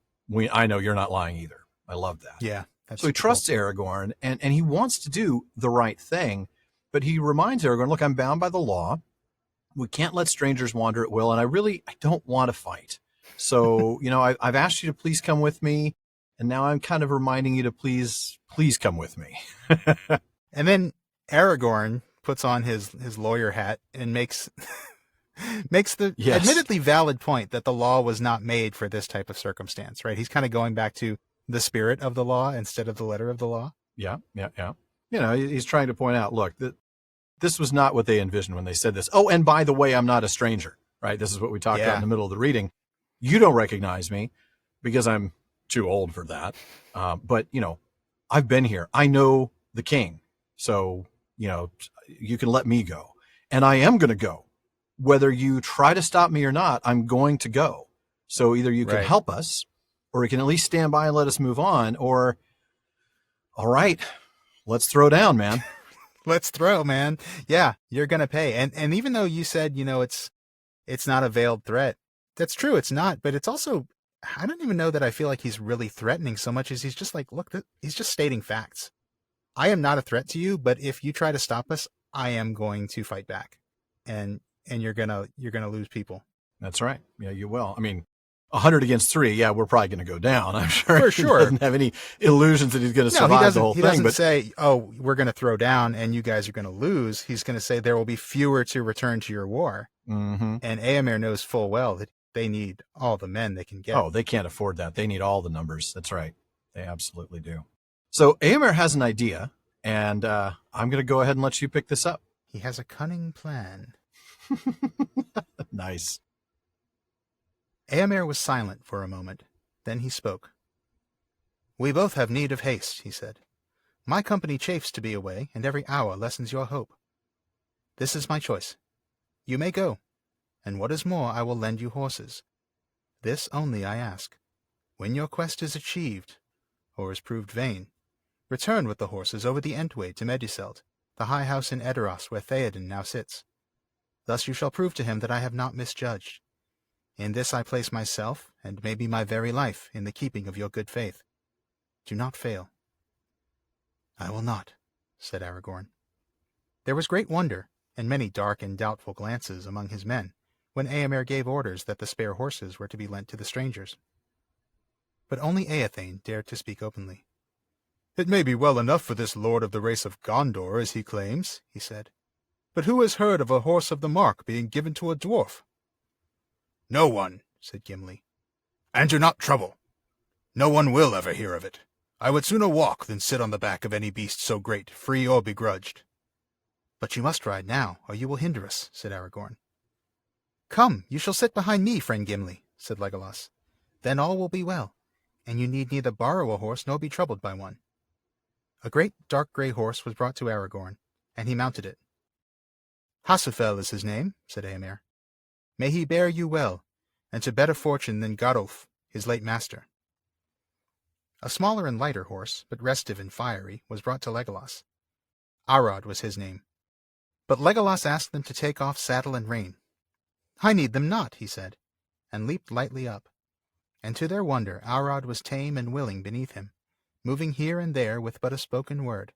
Speaker 1: I know you're not lying either. I love that.
Speaker 2: Yeah.
Speaker 1: So he trusts Aragorn and he wants to do the right thing, but he reminds Aragorn, look, I'm bound by the law. We can't let strangers wander at will, and I don't want to fight. So, I've asked you to please come with me, and now I'm kind of reminding you to please come with me.
Speaker 2: And then Aragorn puts on his lawyer hat and makes the admittedly valid point that the law was not made for this type of circumstance, right? He's kind of going back to the spirit of the law instead of the letter of the law.
Speaker 1: Yeah. He's trying to point out, look, this was not what they envisioned when they said this. Oh, and by the way, I'm not a stranger, right? This is what we talked about in the middle of the reading. You don't recognize me because I'm too old for that. But, I've been here. I know the king. So, you can let me go. And I am going to go. Whether you try to stop me or not, I'm going to go. So either you can help us, or you can at least stand by and let us move on, or, all right, let's throw down, man.
Speaker 2: Let's throw, man. Yeah, you're going to pay. And even though you said, it's not a veiled threat, that's true. It's not, but it's also, I don't even know that I feel like he's really threatening so much as he's just like, look, he's just stating facts. I am not a threat to you, but if you try to stop us, I am going to fight back, and you're gonna lose people.
Speaker 1: That's right. Yeah, you will. I mean, 100 against 3. Yeah, we're probably going to go down. I'm sure.
Speaker 2: For sure.
Speaker 1: He doesn't have any illusions that he's going to survive the whole thing.
Speaker 2: He doesn't say, "Oh, we're going to throw down and you guys are going to lose." He's going to say there will be fewer to return to your war.
Speaker 1: Mm-hmm.
Speaker 2: And Éomer knows full well that they need all the men they can get.
Speaker 1: Oh, they can't afford that. They need all the numbers. That's right. They absolutely do. So Éomer has an idea, and I'm going to go ahead and let you pick this up.
Speaker 2: He has a cunning plan.
Speaker 1: Nice.
Speaker 2: Éomer was silent for a moment. Then he spoke. "We both have need of haste," he said. "My company chafes to be away, and every hour lessens your hope. This is my choice. You may go, and what is more, I will lend you horses. This only I ask. When your quest is achieved, or is proved vain, return with the horses over the Entway to Mediselt, the high house in Edoras where Théoden now sits. Thus you shall prove to him that I have not misjudged. In this I place myself, and maybe my very life, in the keeping of your good faith. Do not fail." "I will not," said Aragorn. There was great wonder, and many dark and doubtful glances among his men, when Éomer gave orders that the spare horses were to be lent to the strangers. But only Eothane dared to speak openly. "It may be well enough for this lord of the race of Gondor, as he claims," he said. "But who has heard of a horse of the mark being given to a dwarf?" "No one," said Gimli. "And do not trouble. No one will ever hear of it. I would sooner walk than sit on the back of any beast so great, free or begrudged." "But you must ride now, or you will hinder us," said Aragorn. "Come, you shall sit behind me, friend Gimli," said Legolas. "Then all will be well, and you need neither borrow a horse nor be troubled by one." A great dark grey horse was brought to Aragorn, and he mounted it. "Hasufel is his name," said Éomer. "May he bear you well, and to better fortune than Garulf, his late master." A smaller and lighter horse, but restive and fiery, was brought to Legolas. Arad was his name. But Legolas asked them to take off saddle and rein. "I need them not," he said, and leaped lightly up. And to their wonder Arad was tame and willing beneath him, moving here and there with but a spoken word.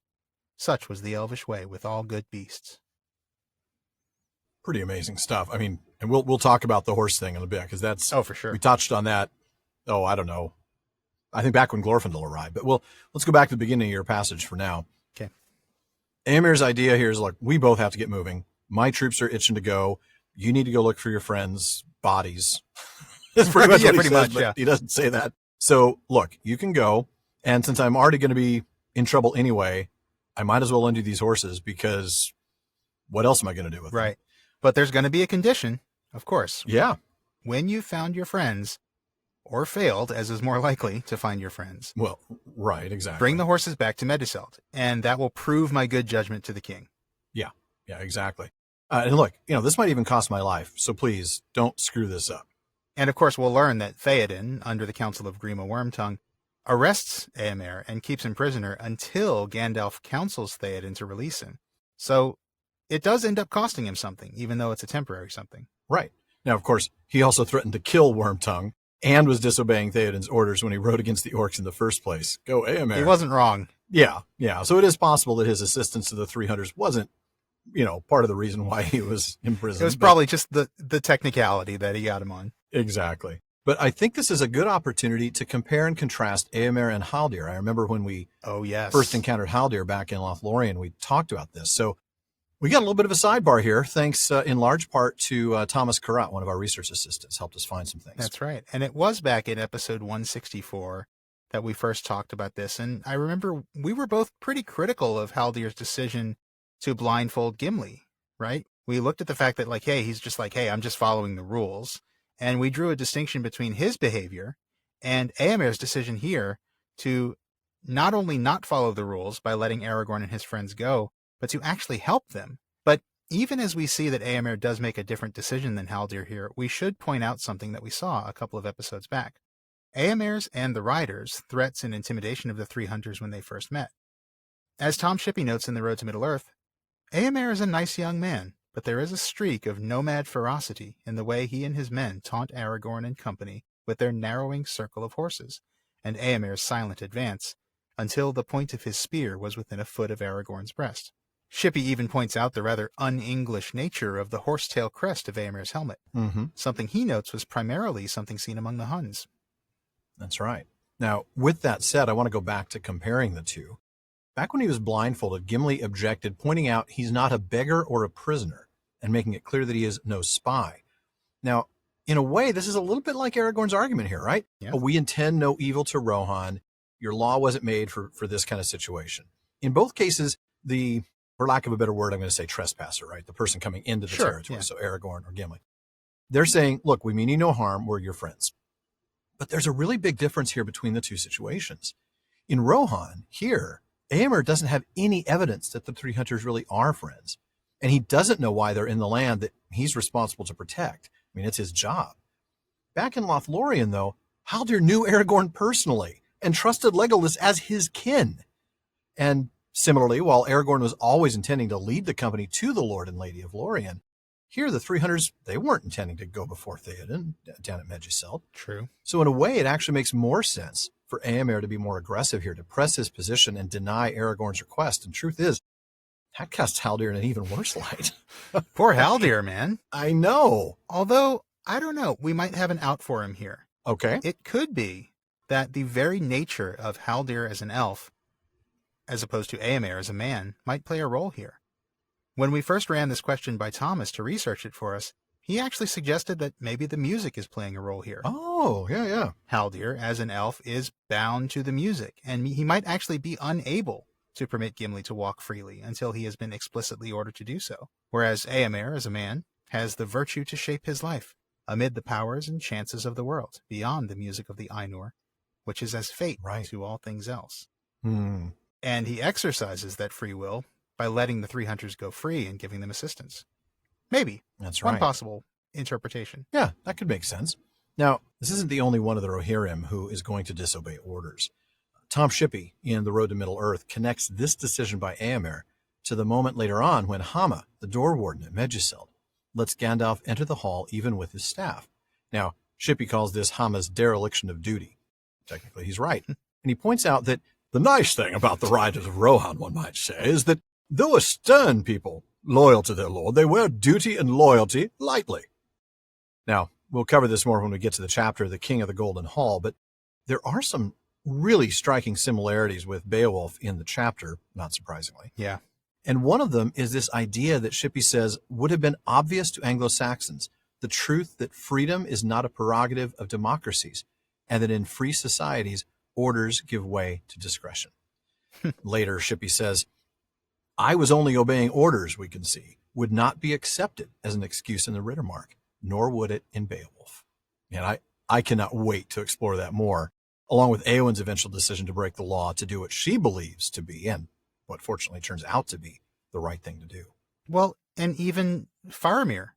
Speaker 2: Such was the elvish way with all good beasts.
Speaker 1: Pretty amazing stuff. I mean, and we'll talk about the horse thing in a bit, because that's...
Speaker 2: for sure.
Speaker 1: We touched on that, I don't know. I think back when Glorfindel arrived. But let's go back to the beginning of your passage for now.
Speaker 2: Okay.
Speaker 1: Éomer's idea here is, look, we both have to get moving. My troops are itching to go. You need to go look for your friends' bodies. That's pretty much what he says, but he doesn't say that. So, look, you can go. And since I'm already going to be in trouble anyway, I might as well undo these horses, because what else am I going to do with them?
Speaker 2: Right. But there's going to be a condition, of course.
Speaker 1: Yeah.
Speaker 2: When you've found your friends, or failed, as is more likely, to find your friends.
Speaker 1: Well, right, exactly.
Speaker 2: Bring the horses back to Meduseld, and that will prove my good judgment to the king.
Speaker 1: Yeah, exactly. And look, this might even cost my life, so please don't screw this up.
Speaker 2: And of course, we'll learn that Théoden, under the counsel of Grima Wormtongue, arrests Éomer and keeps him prisoner until Gandalf counsels Théoden to release him. So it does end up costing him something, even though it's a temporary something.
Speaker 1: Right. Now, of course, he also threatened to kill Wormtongue and was disobeying Théoden's orders when he rode against the orcs in the first place. Go, Éomer.
Speaker 2: He wasn't wrong.
Speaker 1: Yeah. So it is possible that his assistance to the 300s wasn't, part of the reason why he was imprisoned.
Speaker 2: It was probably just the technicality that he got him on.
Speaker 1: Exactly. But I think this is a good opportunity to compare and contrast Éomer and Haldir. I remember when we first encountered Haldir back in Lothlorien, we talked about this. So we got a little bit of a sidebar here, thanks in large part to Thomas Karat, one of our research assistants, helped us find some things.
Speaker 2: That's right. And it was back in episode 164 that we first talked about this. And I remember we were both pretty critical of Haldir's decision to blindfold Gimli, right? We looked at the fact that, he's just I'm just following the rules. And we drew a distinction between his behavior and Éomer's decision here to not only not follow the rules by letting Aragorn and his friends go, but to actually help them. But even as we see that Éomer does make a different decision than Haldir here, we should point out something that we saw a couple of episodes back. Éomer's and the Riders' threats and intimidation of the three hunters when they first met. As Tom Shippey notes in The Road to Middle-earth, Éomer is a nice young man, but there is a streak of nomad ferocity in the way he and his men taunt Aragorn and company with their narrowing circle of horses, and Éomer's silent advance, until the point of his spear was within a foot of Aragorn's breast. Shippey even points out the rather un-English nature of the horsetail crest of Éomer's helmet, something he notes was primarily something seen among the Huns.
Speaker 1: That's right. Now, with that said, I want to go back to comparing the two. Back when he was blindfolded, Gimli objected, pointing out he's not a beggar or a prisoner, and making it clear that he is no spy. Now, in a way, this is a little bit like Aragorn's argument here, right?
Speaker 2: Yeah.
Speaker 1: We intend no evil to Rohan. Your law wasn't made for this kind of situation. In both cases, for lack of a better word, I'm going to say trespasser, right? The person coming into the territory, so Aragorn or Gimli. They're saying, look, we mean you no harm, we're your friends. But there's a really big difference here between the two situations. In Rohan, here, Éomer doesn't have any evidence that the three hunters really are friends. And he doesn't know why they're in the land that he's responsible to protect. I mean, it's his job. Back in Lothlorien, though, Haldir knew Aragorn personally and trusted Legolas as his kin. And similarly, while Aragorn was always intending to lead the company to the Lord and Lady of Lorien, here the three hunters, they weren't intending to go before Théoden down at Meduseld.
Speaker 2: True.
Speaker 1: So in a way, it actually makes more sense for Éomer to be more aggressive here, to press his position and deny Aragorn's request. And truth is, that casts Haldir in an even worse light.
Speaker 2: Poor Haldir, man.
Speaker 1: I know.
Speaker 2: Although, I don't know, we might have an out for him here.
Speaker 1: Okay.
Speaker 2: It could be that the very nature of Haldir as an elf, as opposed to Éomer as a man, might play a role here. When we first ran this question by Thomas to research it for us, he actually suggested that maybe the music is playing a role here.
Speaker 1: Oh, yeah.
Speaker 2: Haldir, as an elf, is bound to the music, and he might actually be unable to permit Gimli to walk freely until he has been explicitly ordered to do so. Whereas Éomer, as a man, has the virtue to shape his life amid the powers and chances of the world, beyond the music of the Ainur, which is as fate to all things else.
Speaker 1: Hmm.
Speaker 2: And he exercises that free will by letting the three hunters go free and giving them assistance. Maybe.
Speaker 1: That's
Speaker 2: one
Speaker 1: right.
Speaker 2: possible interpretation.
Speaker 1: Yeah, that could make sense. Now, this isn't the only one of the Rohirrim who is going to disobey orders. Tom Shippey in The Road to Middle-earth connects this decision by Éomer to the moment later on when Hama, the door warden at Medjugorje, lets Gandalf enter the hall even with his staff. Now, Shippey calls this Hama's dereliction of duty. Technically, he's right. And he points out that the nice thing about the riders of Rohan, one might say, is that though a stern people, loyal to their lord, they wear duty and loyalty lightly. Now, we'll cover this more when we get to the chapter, The King of the Golden Hall, but there are some really striking similarities with Beowulf in the chapter, not surprisingly.
Speaker 2: Yeah.
Speaker 1: And one of them is this idea that Shippey says would have been obvious to Anglo-Saxons, the truth that freedom is not a prerogative of democracies, and that in free societies, orders give way to discretion. Later, Shippey says, I was only obeying orders, we can see, would not be accepted as an excuse in the Rittermark, nor would it in Beowulf. And I cannot wait to explore that more, along with Éowyn's eventual decision to break the law to do what she believes to be, and what fortunately turns out to be, the right thing to do.
Speaker 2: Well, and even Faramir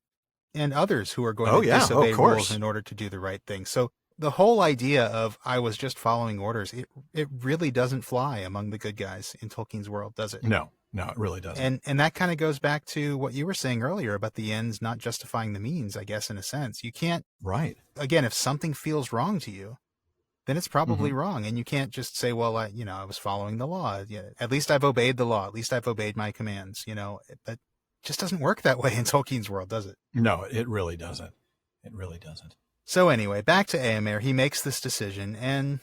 Speaker 2: and others who are going to disobey rules in order to do the right thing. So the whole idea of I was just following orders, it really doesn't fly among the good guys in Tolkien's world, does it?
Speaker 1: No, it really doesn't.
Speaker 2: And that kind of goes back to what you were saying earlier about the ends not justifying the means, I guess, in a sense. You can't, again, if something feels wrong to you, then it's probably wrong. And you can't just say, well, I was following the law. Yeah, at least I've obeyed the law. At least I've obeyed my commands. But just doesn't work that way in Tolkien's world, does it?
Speaker 1: No, it really doesn't. It really doesn't.
Speaker 2: So anyway, back to Éomer. He makes this decision, and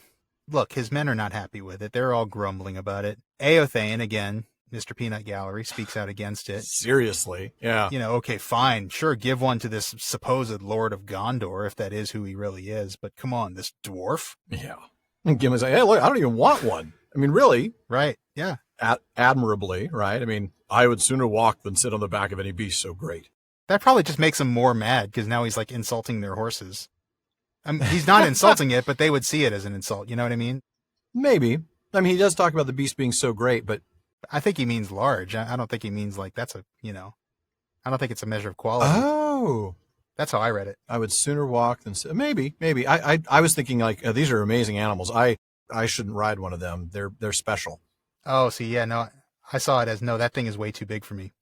Speaker 2: look, his men are not happy with it. They're all grumbling about it. Eothein, again, Mr. Peanut Gallery, speaks out against it.
Speaker 1: Seriously, yeah.
Speaker 2: Okay, fine, sure, give one to this supposed Lord of Gondor, if that is who he really is, but come on, this dwarf?
Speaker 1: Yeah. And Gimli's like, hey, look, I don't even want one. I mean, really?
Speaker 2: Right, yeah.
Speaker 1: Admirably, right? I mean, I would sooner walk than sit on the back of any beast so great.
Speaker 2: That probably just makes him more mad, because now he's, like, insulting their horses. I mean, he's not insulting it, but they would see it as an insult, you know what I mean?
Speaker 1: Maybe. I mean, he does talk about the beast being so great, but
Speaker 2: I think he means large. I don't think he means like that's a, I don't think it's a measure of quality.
Speaker 1: Oh.
Speaker 2: That's how I read it. I
Speaker 1: would sooner walk than sit. Maybe. I was thinking like, these are amazing animals. I shouldn't ride one of them. They're special.
Speaker 2: Oh, see, yeah, no, I saw it as, no, that thing is way too big for me.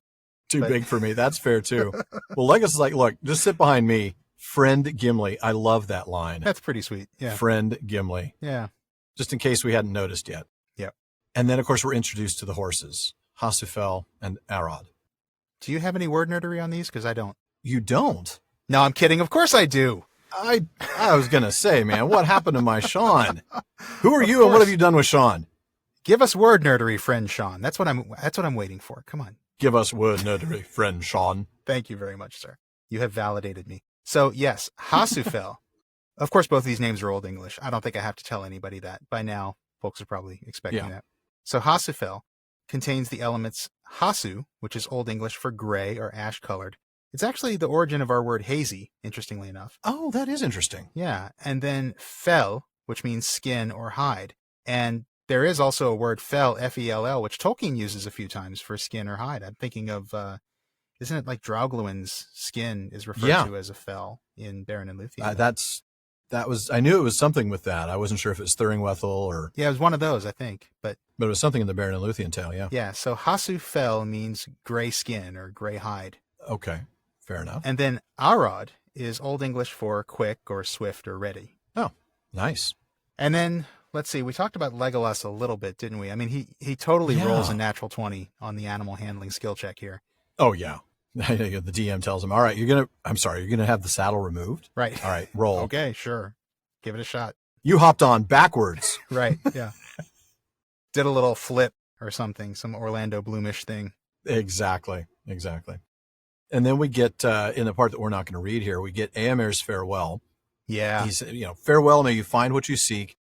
Speaker 1: Too big for me. That's fair too. Well, Legolas is like, look, just sit behind me. Friend Gimli. I love that line.
Speaker 2: That's pretty sweet. Yeah.
Speaker 1: Friend Gimli.
Speaker 2: Yeah.
Speaker 1: Just in case we hadn't noticed yet.
Speaker 2: Yep.
Speaker 1: And then, of course, we're introduced to the horses, Hasufel and Arod.
Speaker 2: Do you have any word nerdery on these? Because I don't.
Speaker 1: You don't?
Speaker 2: No, I'm kidding. Of course I do.
Speaker 1: I was going to say, man, what happened to my Sean? Who are you and what have you done with Sean?
Speaker 2: Give us word nerdery, friend Sean. That's what I'm waiting for. Come on.
Speaker 1: Give us word nerdery, friend Sean.
Speaker 2: Thank you very much, sir. You have validated me. So, yes, Hasufel. Of course, both these names are Old English. I don't think I have to tell anybody that. By now, folks are probably expecting that. So, Hasufel contains the elements hasu, which is Old English for gray or ash-colored. It's actually the origin of our word hazy, interestingly enough.
Speaker 1: Oh, that is interesting.
Speaker 2: Yeah. And then fel, which means skin or hide. And there is also a word fel, F-E-L-L, which Tolkien uses a few times for skin or hide. I'm thinking of... isn't it like Draugluin's skin is referred to as a fel in Beren and Luthien?
Speaker 1: I knew it was something with that. I wasn't sure if it was Thuringwethel or...
Speaker 2: Yeah, it was one of those, I think. But
Speaker 1: it was something in the Beren and Luthien tale, yeah.
Speaker 2: Yeah, so Hasu fel means gray skin or gray hide.
Speaker 1: Okay, fair enough.
Speaker 2: And then Arod is Old English for quick or swift or ready.
Speaker 1: Oh, nice.
Speaker 2: And then, let's see, we talked about Legolas a little bit, didn't we? I mean, he totally rolls a natural 20 on the animal handling skill check here.
Speaker 1: Oh, yeah. The DM tells him, all right, you're going to have the saddle removed.
Speaker 2: Right.
Speaker 1: All right, roll.
Speaker 2: Okay, sure. Give it a shot.
Speaker 1: You hopped on backwards.
Speaker 2: Right, yeah. Did a little flip or something, some Orlando Bloomish thing.
Speaker 1: Exactly. And then we get, in the part that we're not going to read here, we get Éomer's farewell.
Speaker 2: Yeah.
Speaker 1: He said, farewell, may you find what you seek.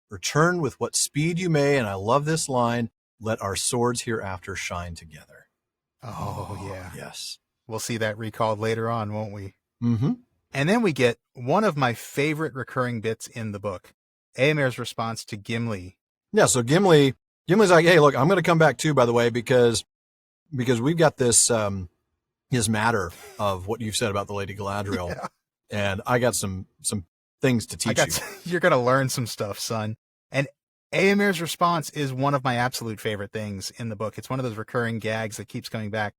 Speaker 1: Return with what speed you may. And I love this line, let our swords hereafter shine together.
Speaker 2: Oh, yeah.
Speaker 1: Yes.
Speaker 2: We'll see that recalled later on, won't we?
Speaker 1: Mm-hmm.
Speaker 2: And then we get one of my favorite recurring bits in the book, Éomer's response to Gimli.
Speaker 1: Yeah, so Gimli's like, hey, look, I'm going to come back too, by the way, because we've got this his matter of what you've said about the Lady Galadriel,
Speaker 2: Yeah.
Speaker 1: and I got some things to teach you.
Speaker 2: You're going to learn some stuff, son. And Éomer's response is one of my absolute favorite things in the book. It's one of those recurring gags that keeps coming back.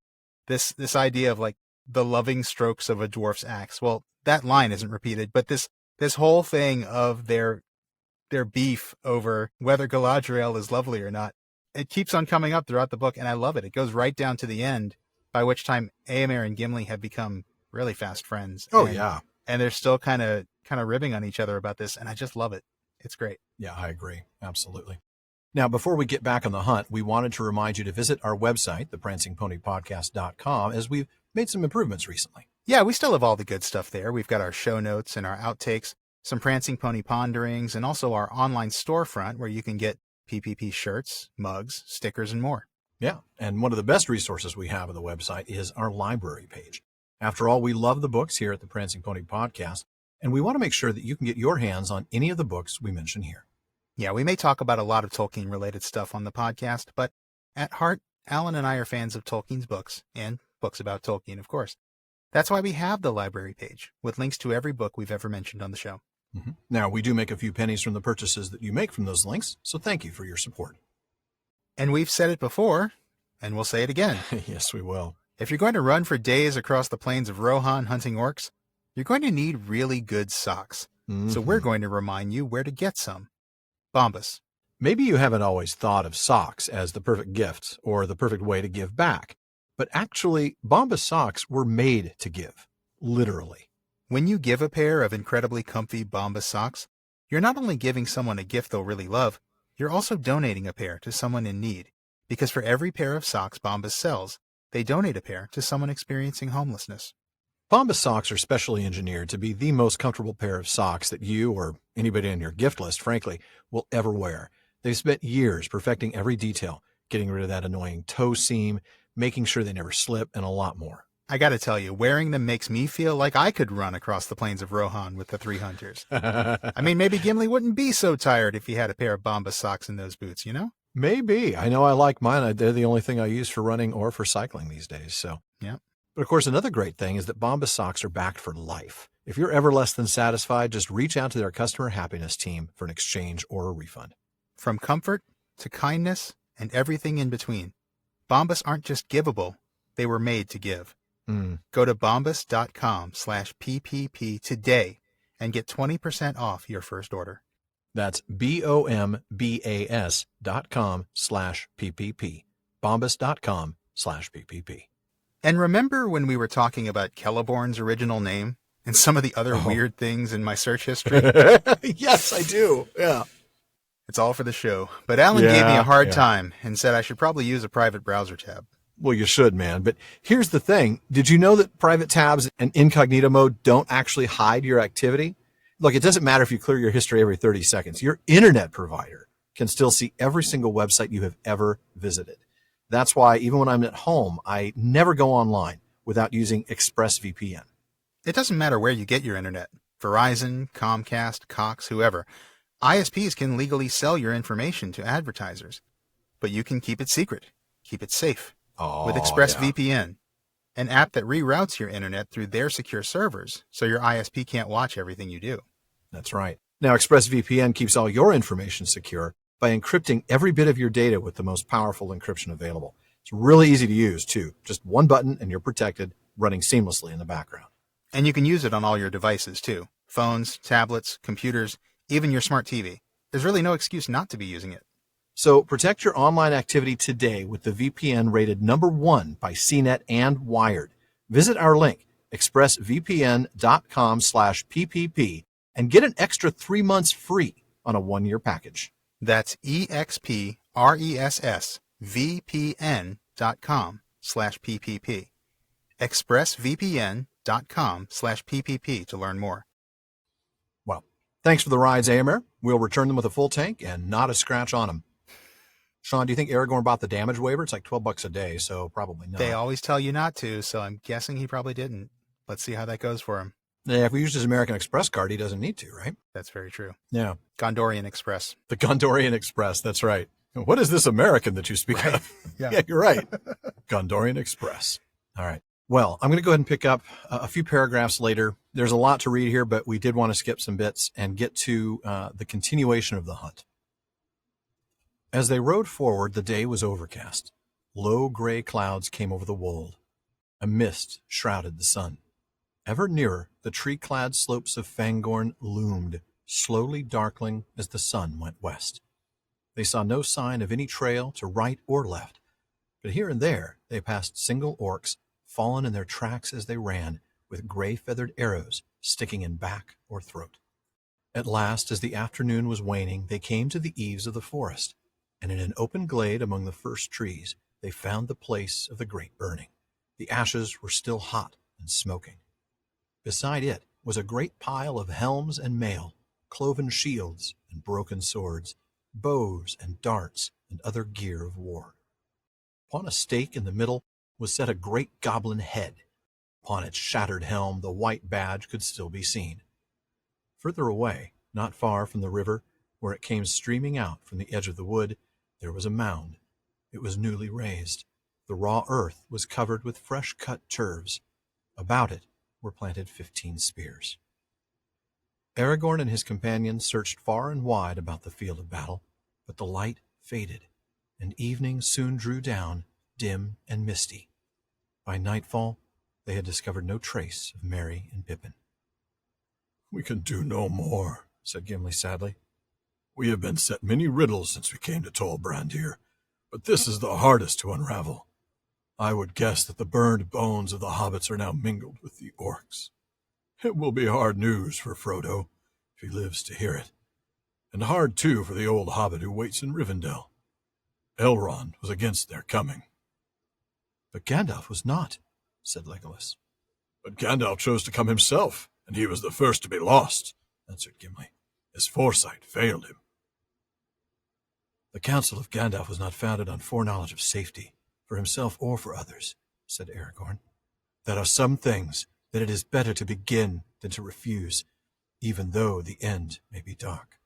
Speaker 2: This idea of like the loving strokes of a dwarf's axe. Well, that line isn't repeated, but this whole thing of their beef over whether Galadriel is lovely or not, it keeps on coming up throughout the book, and I love it. It goes right down to the end, by which time Éomer and Gimli have become really fast friends.
Speaker 1: Oh, yeah.
Speaker 2: And they're still kind of ribbing on each other about this, and I just love it. It's great.
Speaker 1: Yeah, I agree. Absolutely. Now, before we get back on the hunt, we wanted to remind you to visit our website, theprancingponypodcast.com, as we've made some improvements recently.
Speaker 2: Yeah, we still have all the good stuff there. We've got our show notes and our outtakes, some Prancing Pony ponderings, and also our online storefront where you can get PPP shirts, mugs, stickers, and more.
Speaker 1: Yeah, and one of the best resources we have on the website is our library page. After all, we love the books here at the Prancing Pony Podcast, and we want to make sure that you can get your hands on any of the books we mention here.
Speaker 2: Yeah, we may talk about a lot of Tolkien-related stuff on the podcast, but at heart, Alan and I are fans of Tolkien's books, and books about Tolkien, of course. That's why we have the library page, with links to every book we've ever mentioned on the show.
Speaker 1: Mm-hmm. Now, we do make a few pennies from the purchases that you make from those links, so thank you for your support.
Speaker 2: And we've said it before, and we'll say it again.
Speaker 1: Yes, we will.
Speaker 2: If you're going to run for days across the plains of Rohan hunting orcs, you're going to need really good socks. Mm-hmm. So we're going to remind you where to get some. Bombas.
Speaker 1: Maybe you haven't always thought of socks as the perfect gift or the perfect way to give back, but actually, Bombas socks were made to give, literally.
Speaker 2: When you give a pair of incredibly comfy Bombas socks, you're not only giving someone a gift they'll really love, you're also donating a pair to someone in need. Because for every pair of socks Bombas sells, they donate a pair to someone experiencing homelessness.
Speaker 1: Bombas socks are specially engineered to be the most comfortable pair of socks that you, or anybody on your gift list, frankly, will ever wear. They've spent years perfecting every detail, getting rid of that annoying toe seam, making sure they never slip, and a lot more.
Speaker 2: I gotta tell you, wearing them makes me feel like I could run across the plains of Rohan with the 3 hunters. I mean, maybe Gimli wouldn't be so tired if he had a pair of Bombas socks in those boots, you know?
Speaker 1: Maybe. I know I like mine. They're the only thing I use for running or for cycling these days. So,
Speaker 2: yeah.
Speaker 1: But of course, another great thing is that Bombas socks are backed for life. If you're ever less than satisfied, just reach out to their customer happiness team for an exchange or a refund.
Speaker 2: From comfort to kindness and everything in between, Bombas aren't just givable, they were made to give. Go to bombas.com/PPP today and get 20% off your first order.
Speaker 1: That's BOMBAS.com/PPP. Bombas.com/PPP.
Speaker 2: And remember when we were talking about Celeborn's original name and some of the other weird things in my search history?
Speaker 1: Yes, I do. Yeah.
Speaker 2: It's all for the show. But Alan gave me a hard time and said I should probably use a private browser tab.
Speaker 1: Well, you should, man. But here's the thing. Did you know that private tabs and incognito mode don't actually hide your activity? Look, it doesn't matter if you clear your history every 30 seconds. Your internet provider can still see every single website you have ever visited. That's why even when I'm at home, I never go online without using ExpressVPN.
Speaker 2: It doesn't matter where you get your internet. Verizon, Comcast, Cox, whoever. ISPs can legally sell your information to advertisers. But you can keep it secret. Keep it safe. With ExpressVPN, an app that reroutes your internet through their secure servers so your ISP can't watch everything you do.
Speaker 1: That's right. Now, ExpressVPN keeps all your information secure by encrypting every bit of your data with the most powerful encryption available. It's really easy to use, too. Just one button and you're protected, running seamlessly in the background.
Speaker 2: And you can use it on all your devices, too. Phones, tablets, computers, even your smart TV. There's really no excuse not to be using it.
Speaker 1: So protect your online activity today with the VPN rated #1 by CNET and Wired. Visit our link, expressvpn.com/PPP, and get an extra 3 months free. on a 1-year package.
Speaker 2: That's expressvpn.com/PPP. expressvpn.com/PPP to learn more.
Speaker 1: Well, thanks for the rides, Éomer. We'll return them with a full tank and not a scratch on them. Sean, do you think Aragorn bought the damage waiver? It's like $12 a day, so probably not.
Speaker 2: They always tell you not to, so I'm guessing he probably didn't. Let's see how that goes for him.
Speaker 1: Yeah, if we used his American Express card, he doesn't need to, right?
Speaker 2: That's very true.
Speaker 1: Yeah.
Speaker 2: Gondorian Express.
Speaker 1: The Gondorian Express, that's right. What is this American that you speak of? Yeah, you're right. Gondorian Express. All right. Well, I'm going to go ahead and pick up a few paragraphs later. There's a lot to read here, but we did want to skip some bits and get to the continuation of the hunt. As they rode forward, the day was overcast. Low gray clouds came over the wold. A mist shrouded the sun. Ever nearer, the tree-clad slopes of Fangorn loomed, slowly darkling as the sun went west. They saw no sign of any trail to right or left, but here and there they passed single orcs, fallen in their tracks as they ran, with gray-feathered arrows sticking in back or throat. At last, as the afternoon was waning, they came to the eaves of the forest, and in an open glade among the first trees they found the place of the great burning. The ashes were still hot and smoking. Beside it was a great pile of helms and mail, cloven shields and broken swords, bows and darts and other gear of war. Upon a stake in the middle was set a great goblin head. Upon its shattered helm the white badge could still be seen. Further away, not far from the river, where it came streaming out from the edge of the wood, there was a mound. It was newly raised. The raw earth was covered with fresh-cut turves. About it were planted 15 spears. Aragorn and his companions searched far and wide about the field of battle, but the light faded, and evening soon drew down, dim and misty. By nightfall, they had discovered no trace of Merry and Pippin. "We can do no more," said Gimli sadly. "We have been set many riddles since we came to Tol Brandir, but this is the hardest to unravel. I would guess that the burned bones of the hobbits are now mingled with the orcs. It will be hard news for Frodo, if he lives to hear it, and hard, too, for the old hobbit who waits in Rivendell. Elrond was against their coming." "But Gandalf was not," said Legolas. "But Gandalf chose to come himself, and he was the first to be lost," answered Gimli. "His foresight failed him." "The counsel of Gandalf was not founded on foreknowledge of safety, for himself or for others," said Aragorn. "There are some things that it is better to begin than to refuse, even though the end may be dark."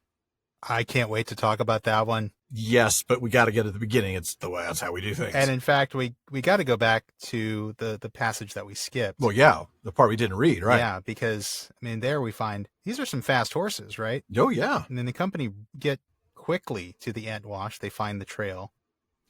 Speaker 2: I can't wait to talk about that one.
Speaker 1: Yes, but we got to get at the beginning. That's how we do things.
Speaker 2: And in fact, we got to go back to the passage that we skipped.
Speaker 1: Well, yeah, the part we didn't read, right?
Speaker 2: Yeah, because, I mean, there we find these are some fast horses, right?
Speaker 1: Oh, yeah.
Speaker 2: And then the company get quickly to the Entwash. They find the trail.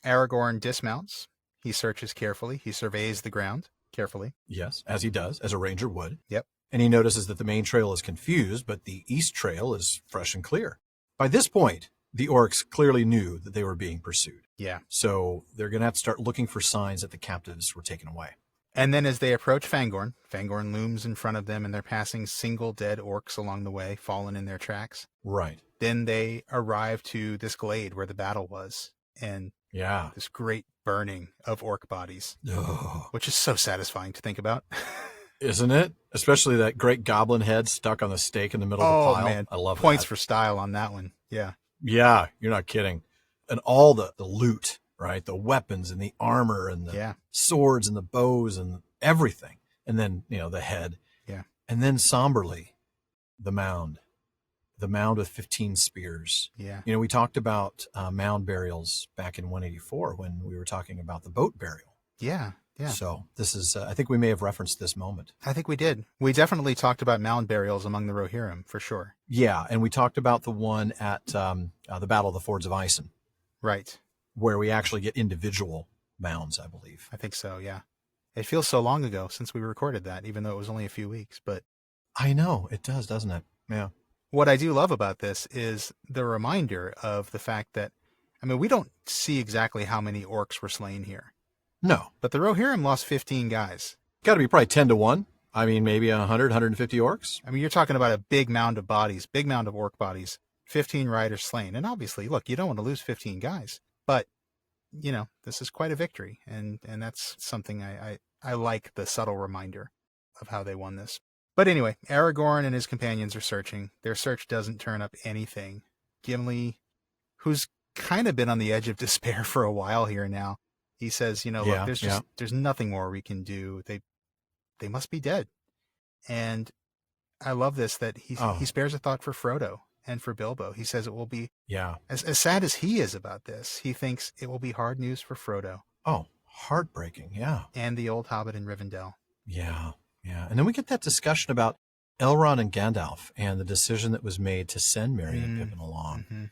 Speaker 2: Aragorn dismounts. He searches carefully. He surveys the ground carefully.
Speaker 1: Yes, as he does, as a ranger would.
Speaker 2: Yep.
Speaker 1: And he notices that the main trail is confused, but the east trail is fresh and clear. By this point, the orcs clearly knew that they were being pursued.
Speaker 2: Yeah.
Speaker 1: So they're going to have to start looking for signs that the captives were taken away.
Speaker 2: And then as they approach Fangorn looms in front of them, and they're passing single dead orcs along the way, fallen in their tracks.
Speaker 1: Right.
Speaker 2: Then they arrive to this glade where the battle was, and this great burning of orc bodies, which is so satisfying to think about.
Speaker 1: Isn't it? Especially that great goblin head stuck on the stake in the middle of the pile.
Speaker 2: Man.
Speaker 1: I love
Speaker 2: Points
Speaker 1: that.
Speaker 2: for style on that one. Yeah.
Speaker 1: Yeah, you're not kidding. And all the loot, right? The weapons and the armor and the swords and the bows and everything. And then, the head.
Speaker 2: Yeah.
Speaker 1: And then somberly, the mound. The mound with 15 spears.
Speaker 2: Yeah.
Speaker 1: We talked about mound burials back in 184 when we were talking about the boat burial.
Speaker 2: Yeah. Yeah.
Speaker 1: So this is, I think we may have referenced this moment.
Speaker 2: I think we did. We definitely talked about mound burials among the Rohirrim, for sure.
Speaker 1: Yeah, and we talked about the one at the Battle of the Fords of Isen.
Speaker 2: Right.
Speaker 1: Where we actually get individual mounds, I believe.
Speaker 2: I think so, yeah. It feels so long ago since we recorded that, even though it was only a few weeks, but...
Speaker 1: I know, it does, doesn't it? Yeah.
Speaker 2: What I do love about this is the reminder of the fact that, we don't see exactly how many orcs were slain here.
Speaker 1: No.
Speaker 2: But the Rohirrim lost 15 guys.
Speaker 1: Got to be probably 10 to 1. Maybe 100, 150 orcs.
Speaker 2: You're talking about a big mound of bodies, big mound of orc bodies 15 riders slain. And obviously, look, you don't want to lose 15 guys, but this is quite a victory. And that's something I like, the subtle reminder of how they won this. But anyway, Aragorn and his companions are searching. Their search doesn't turn up anything. Gimli, who's kind of been on the edge of despair for a while here now, he says, look, there's nothing more we can do. They must be dead. And I love this, that he spares a thought for Frodo and for Bilbo. He says it will be, as sad as he is about this, he thinks it will be hard news for Frodo.
Speaker 1: Oh, heartbreaking, yeah.
Speaker 2: And the old hobbit in Rivendell.
Speaker 1: Yeah. And then we get that discussion about Elrond and Gandalf and the decision that was made to send Merry and Pippin along.
Speaker 2: Mm-hmm.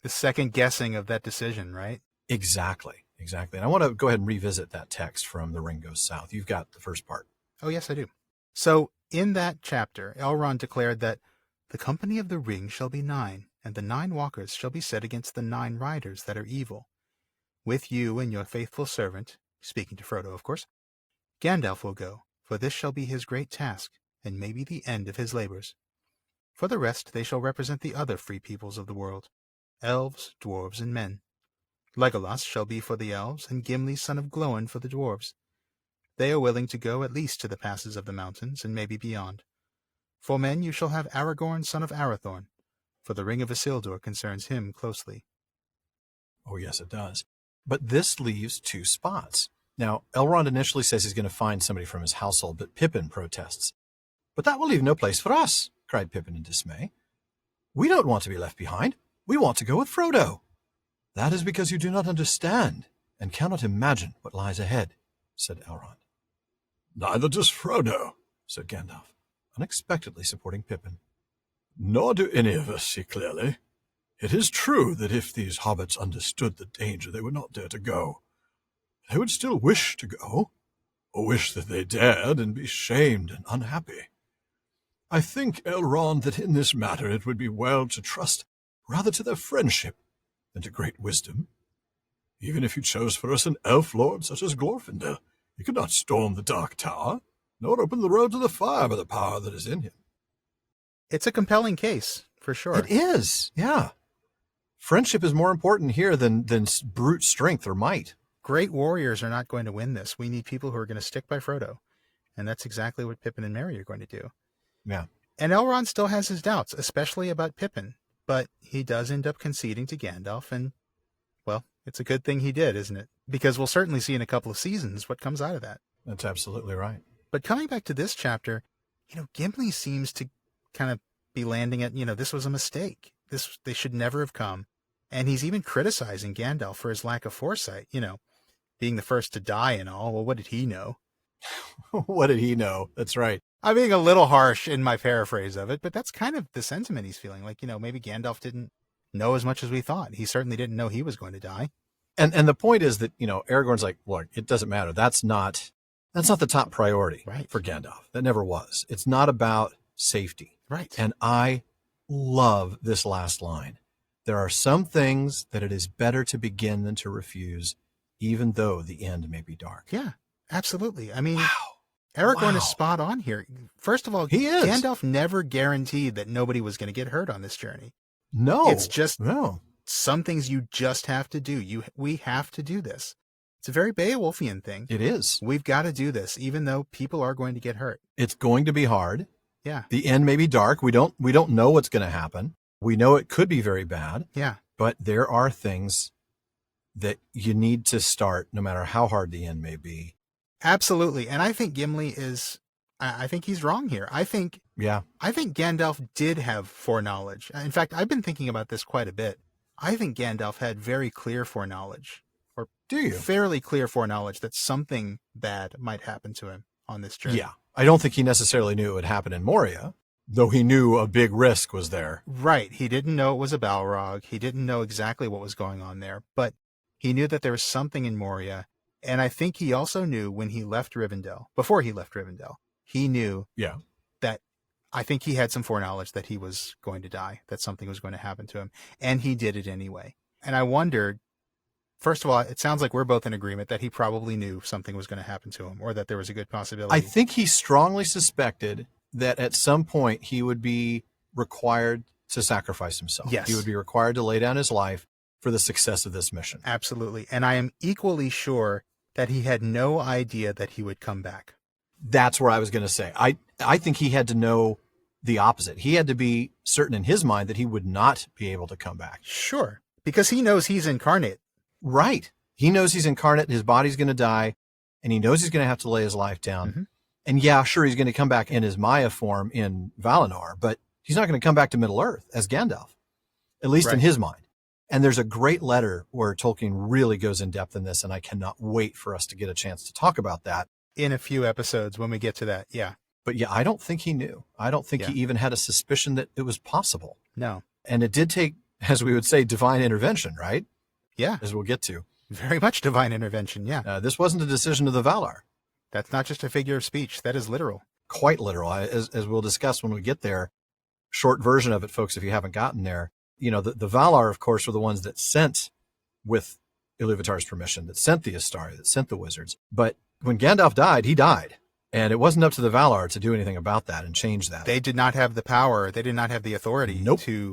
Speaker 2: The second guessing of that decision, right?
Speaker 1: Exactly. And I want to go ahead and revisit that text from The Ring Goes South. You've got the first part.
Speaker 2: Oh, yes, I do. So in that chapter, Elrond declared that the company of the ring shall be 9, and the 9 walkers shall be set against the 9 riders that are evil. With you and your faithful servant, speaking to Frodo, of course, Gandalf will go, for this shall be his great task, and may be the end of his labors. For the rest they shall represent the other free peoples of the world, elves, dwarves, and men. Legolas shall be for the elves, and Gimli son of Glóin for the dwarves. They are willing to go at least to the passes of the mountains, and maybe beyond. For men you shall have Aragorn son of Arathorn, for the ring of Isildur concerns him closely.
Speaker 1: Oh, yes, it does. But this leaves 2 spots. Now, Elrond initially says he's going to find somebody from his household, but Pippin protests. But that will leave no place for us, cried Pippin in dismay. We don't want to be left behind. We want to go with Frodo. That is because you do not understand and cannot imagine what lies ahead, said Elrond. Neither does Frodo, said Gandalf, unexpectedly supporting Pippin. Nor do any of us see clearly. It is true that if these hobbits understood the danger, they would not dare to go. They would still wish to go, or wish that they dared and be shamed and unhappy. I think, Elrond, that in this matter it would be well to trust rather to their friendship than to great wisdom. Even if you chose for us an elf lord such as Glorfindel, he could not storm the Dark Tower, nor open the road to the fire by the power that is in him.
Speaker 2: It's a compelling case, for sure.
Speaker 1: It is, yeah. Friendship is more important here than brute strength or might.
Speaker 2: Great warriors are not going to win this. We need people who are going to stick by Frodo. And that's exactly what Pippin and Merry are going to do.
Speaker 1: Yeah.
Speaker 2: And Elrond still has his doubts, especially about Pippin. But he does end up conceding to Gandalf, and, well, it's a good thing he did, isn't it? Because we'll certainly see in a couple of seasons what comes out of that.
Speaker 1: That's absolutely right.
Speaker 2: But coming back to this chapter, Gimli seems to kind of be landing at, this was a mistake. They should never have come. And he's even criticizing Gandalf for his lack of foresight, being the first to die and all. Well, what did he know?
Speaker 1: What did he know? That's right.
Speaker 2: I'm being a little harsh in my paraphrase of it, but that's kind of the sentiment he's feeling. Like, maybe Gandalf didn't know as much as we thought. He certainly didn't know he was going to die.
Speaker 1: And the point is that, Aragorn's like, look, it doesn't matter. That's not the top priority for Gandalf. That never was. It's not about safety.
Speaker 2: Right.
Speaker 1: And I love this last line. There are some things that it is better to begin than to refuse, even though the end may be dark.
Speaker 2: Yeah, absolutely. I mean,
Speaker 1: wow.
Speaker 2: Aragorn is spot on here. First of all,
Speaker 1: he is.
Speaker 2: Gandalf never guaranteed that nobody was going to get hurt on this journey.
Speaker 1: No.
Speaker 2: It's just some things you just have to do. We have to do this. It's a very Beowulfian thing.
Speaker 1: It is.
Speaker 2: We've got to do this, even though people are going to get hurt.
Speaker 1: It's going to be hard.
Speaker 2: Yeah.
Speaker 1: The end may be dark. We don't know what's going to happen. We know it could be very bad.
Speaker 2: Yeah.
Speaker 1: But there are things that you need to start no matter how hard the end may be.
Speaker 2: Absolutely. And I think Gimli I think he's wrong here. I think Gandalf did have foreknowledge. In fact, I've been thinking about this quite a bit. I think Gandalf had very clear foreknowledge, or fairly clear foreknowledge that something bad might happen to him on this journey.
Speaker 1: Yeah. I don't think he necessarily knew it would happen in Moria, though he knew a big risk was there.
Speaker 2: Right. He didn't know it was a Balrog. He didn't know exactly what was going on there, but he knew that there was something in Moria. And I think he also knew when he left Rivendell, before he left Rivendell, he knew that I think he had some foreknowledge that he was going to die, that something was going to happen to him. And he did it anyway. And I wondered, first of all, it sounds like we're both in agreement that he probably knew something was going to happen to him, or that there was a good possibility.
Speaker 1: I think he strongly suspected that at some point he would be required to sacrifice himself.
Speaker 2: Yes.
Speaker 1: He would be required to lay down his life for the success of this mission.
Speaker 2: Absolutely. And I am equally sure that he had no idea that he would come back.
Speaker 1: That's where I was going to say. I think he had to know the opposite. He had to be certain in his mind that he would not be able to come back.
Speaker 2: Sure. Because he knows he's incarnate.
Speaker 1: Right. He knows he's incarnate. His body's going to die, and he knows he's going to have to lay his life down.
Speaker 2: Mm-hmm.
Speaker 1: And yeah, sure, he's going to come back in his Maya form in Valinor, but he's not going to come back to Middle-earth as Gandalf, at least in his mind. And there's a great letter where Tolkien really goes in depth in this, and I cannot wait for us to get a chance to talk about that.
Speaker 2: In a few episodes when we get to that, yeah.
Speaker 1: But yeah, I don't think he knew. I don't think he even had a suspicion that it was possible.
Speaker 2: No.
Speaker 1: And it did take, as we would say, divine intervention, right?
Speaker 2: Yeah.
Speaker 1: As we'll get to.
Speaker 2: Very much divine intervention, yeah.
Speaker 1: This wasn't a decision of the Valar.
Speaker 2: That's not just a figure of speech. That is literal.
Speaker 1: Quite literal. As we'll discuss when we get there. Short version of it, folks, if you haven't gotten there. You know, the Valar, of course, were the ones that sent, with Iluvatar's permission, that sent the Astari, that sent the wizards. But when Gandalf died, he died. And it wasn't up to the Valar to do anything about that and change that.
Speaker 2: They did not have the power. They did not have the authority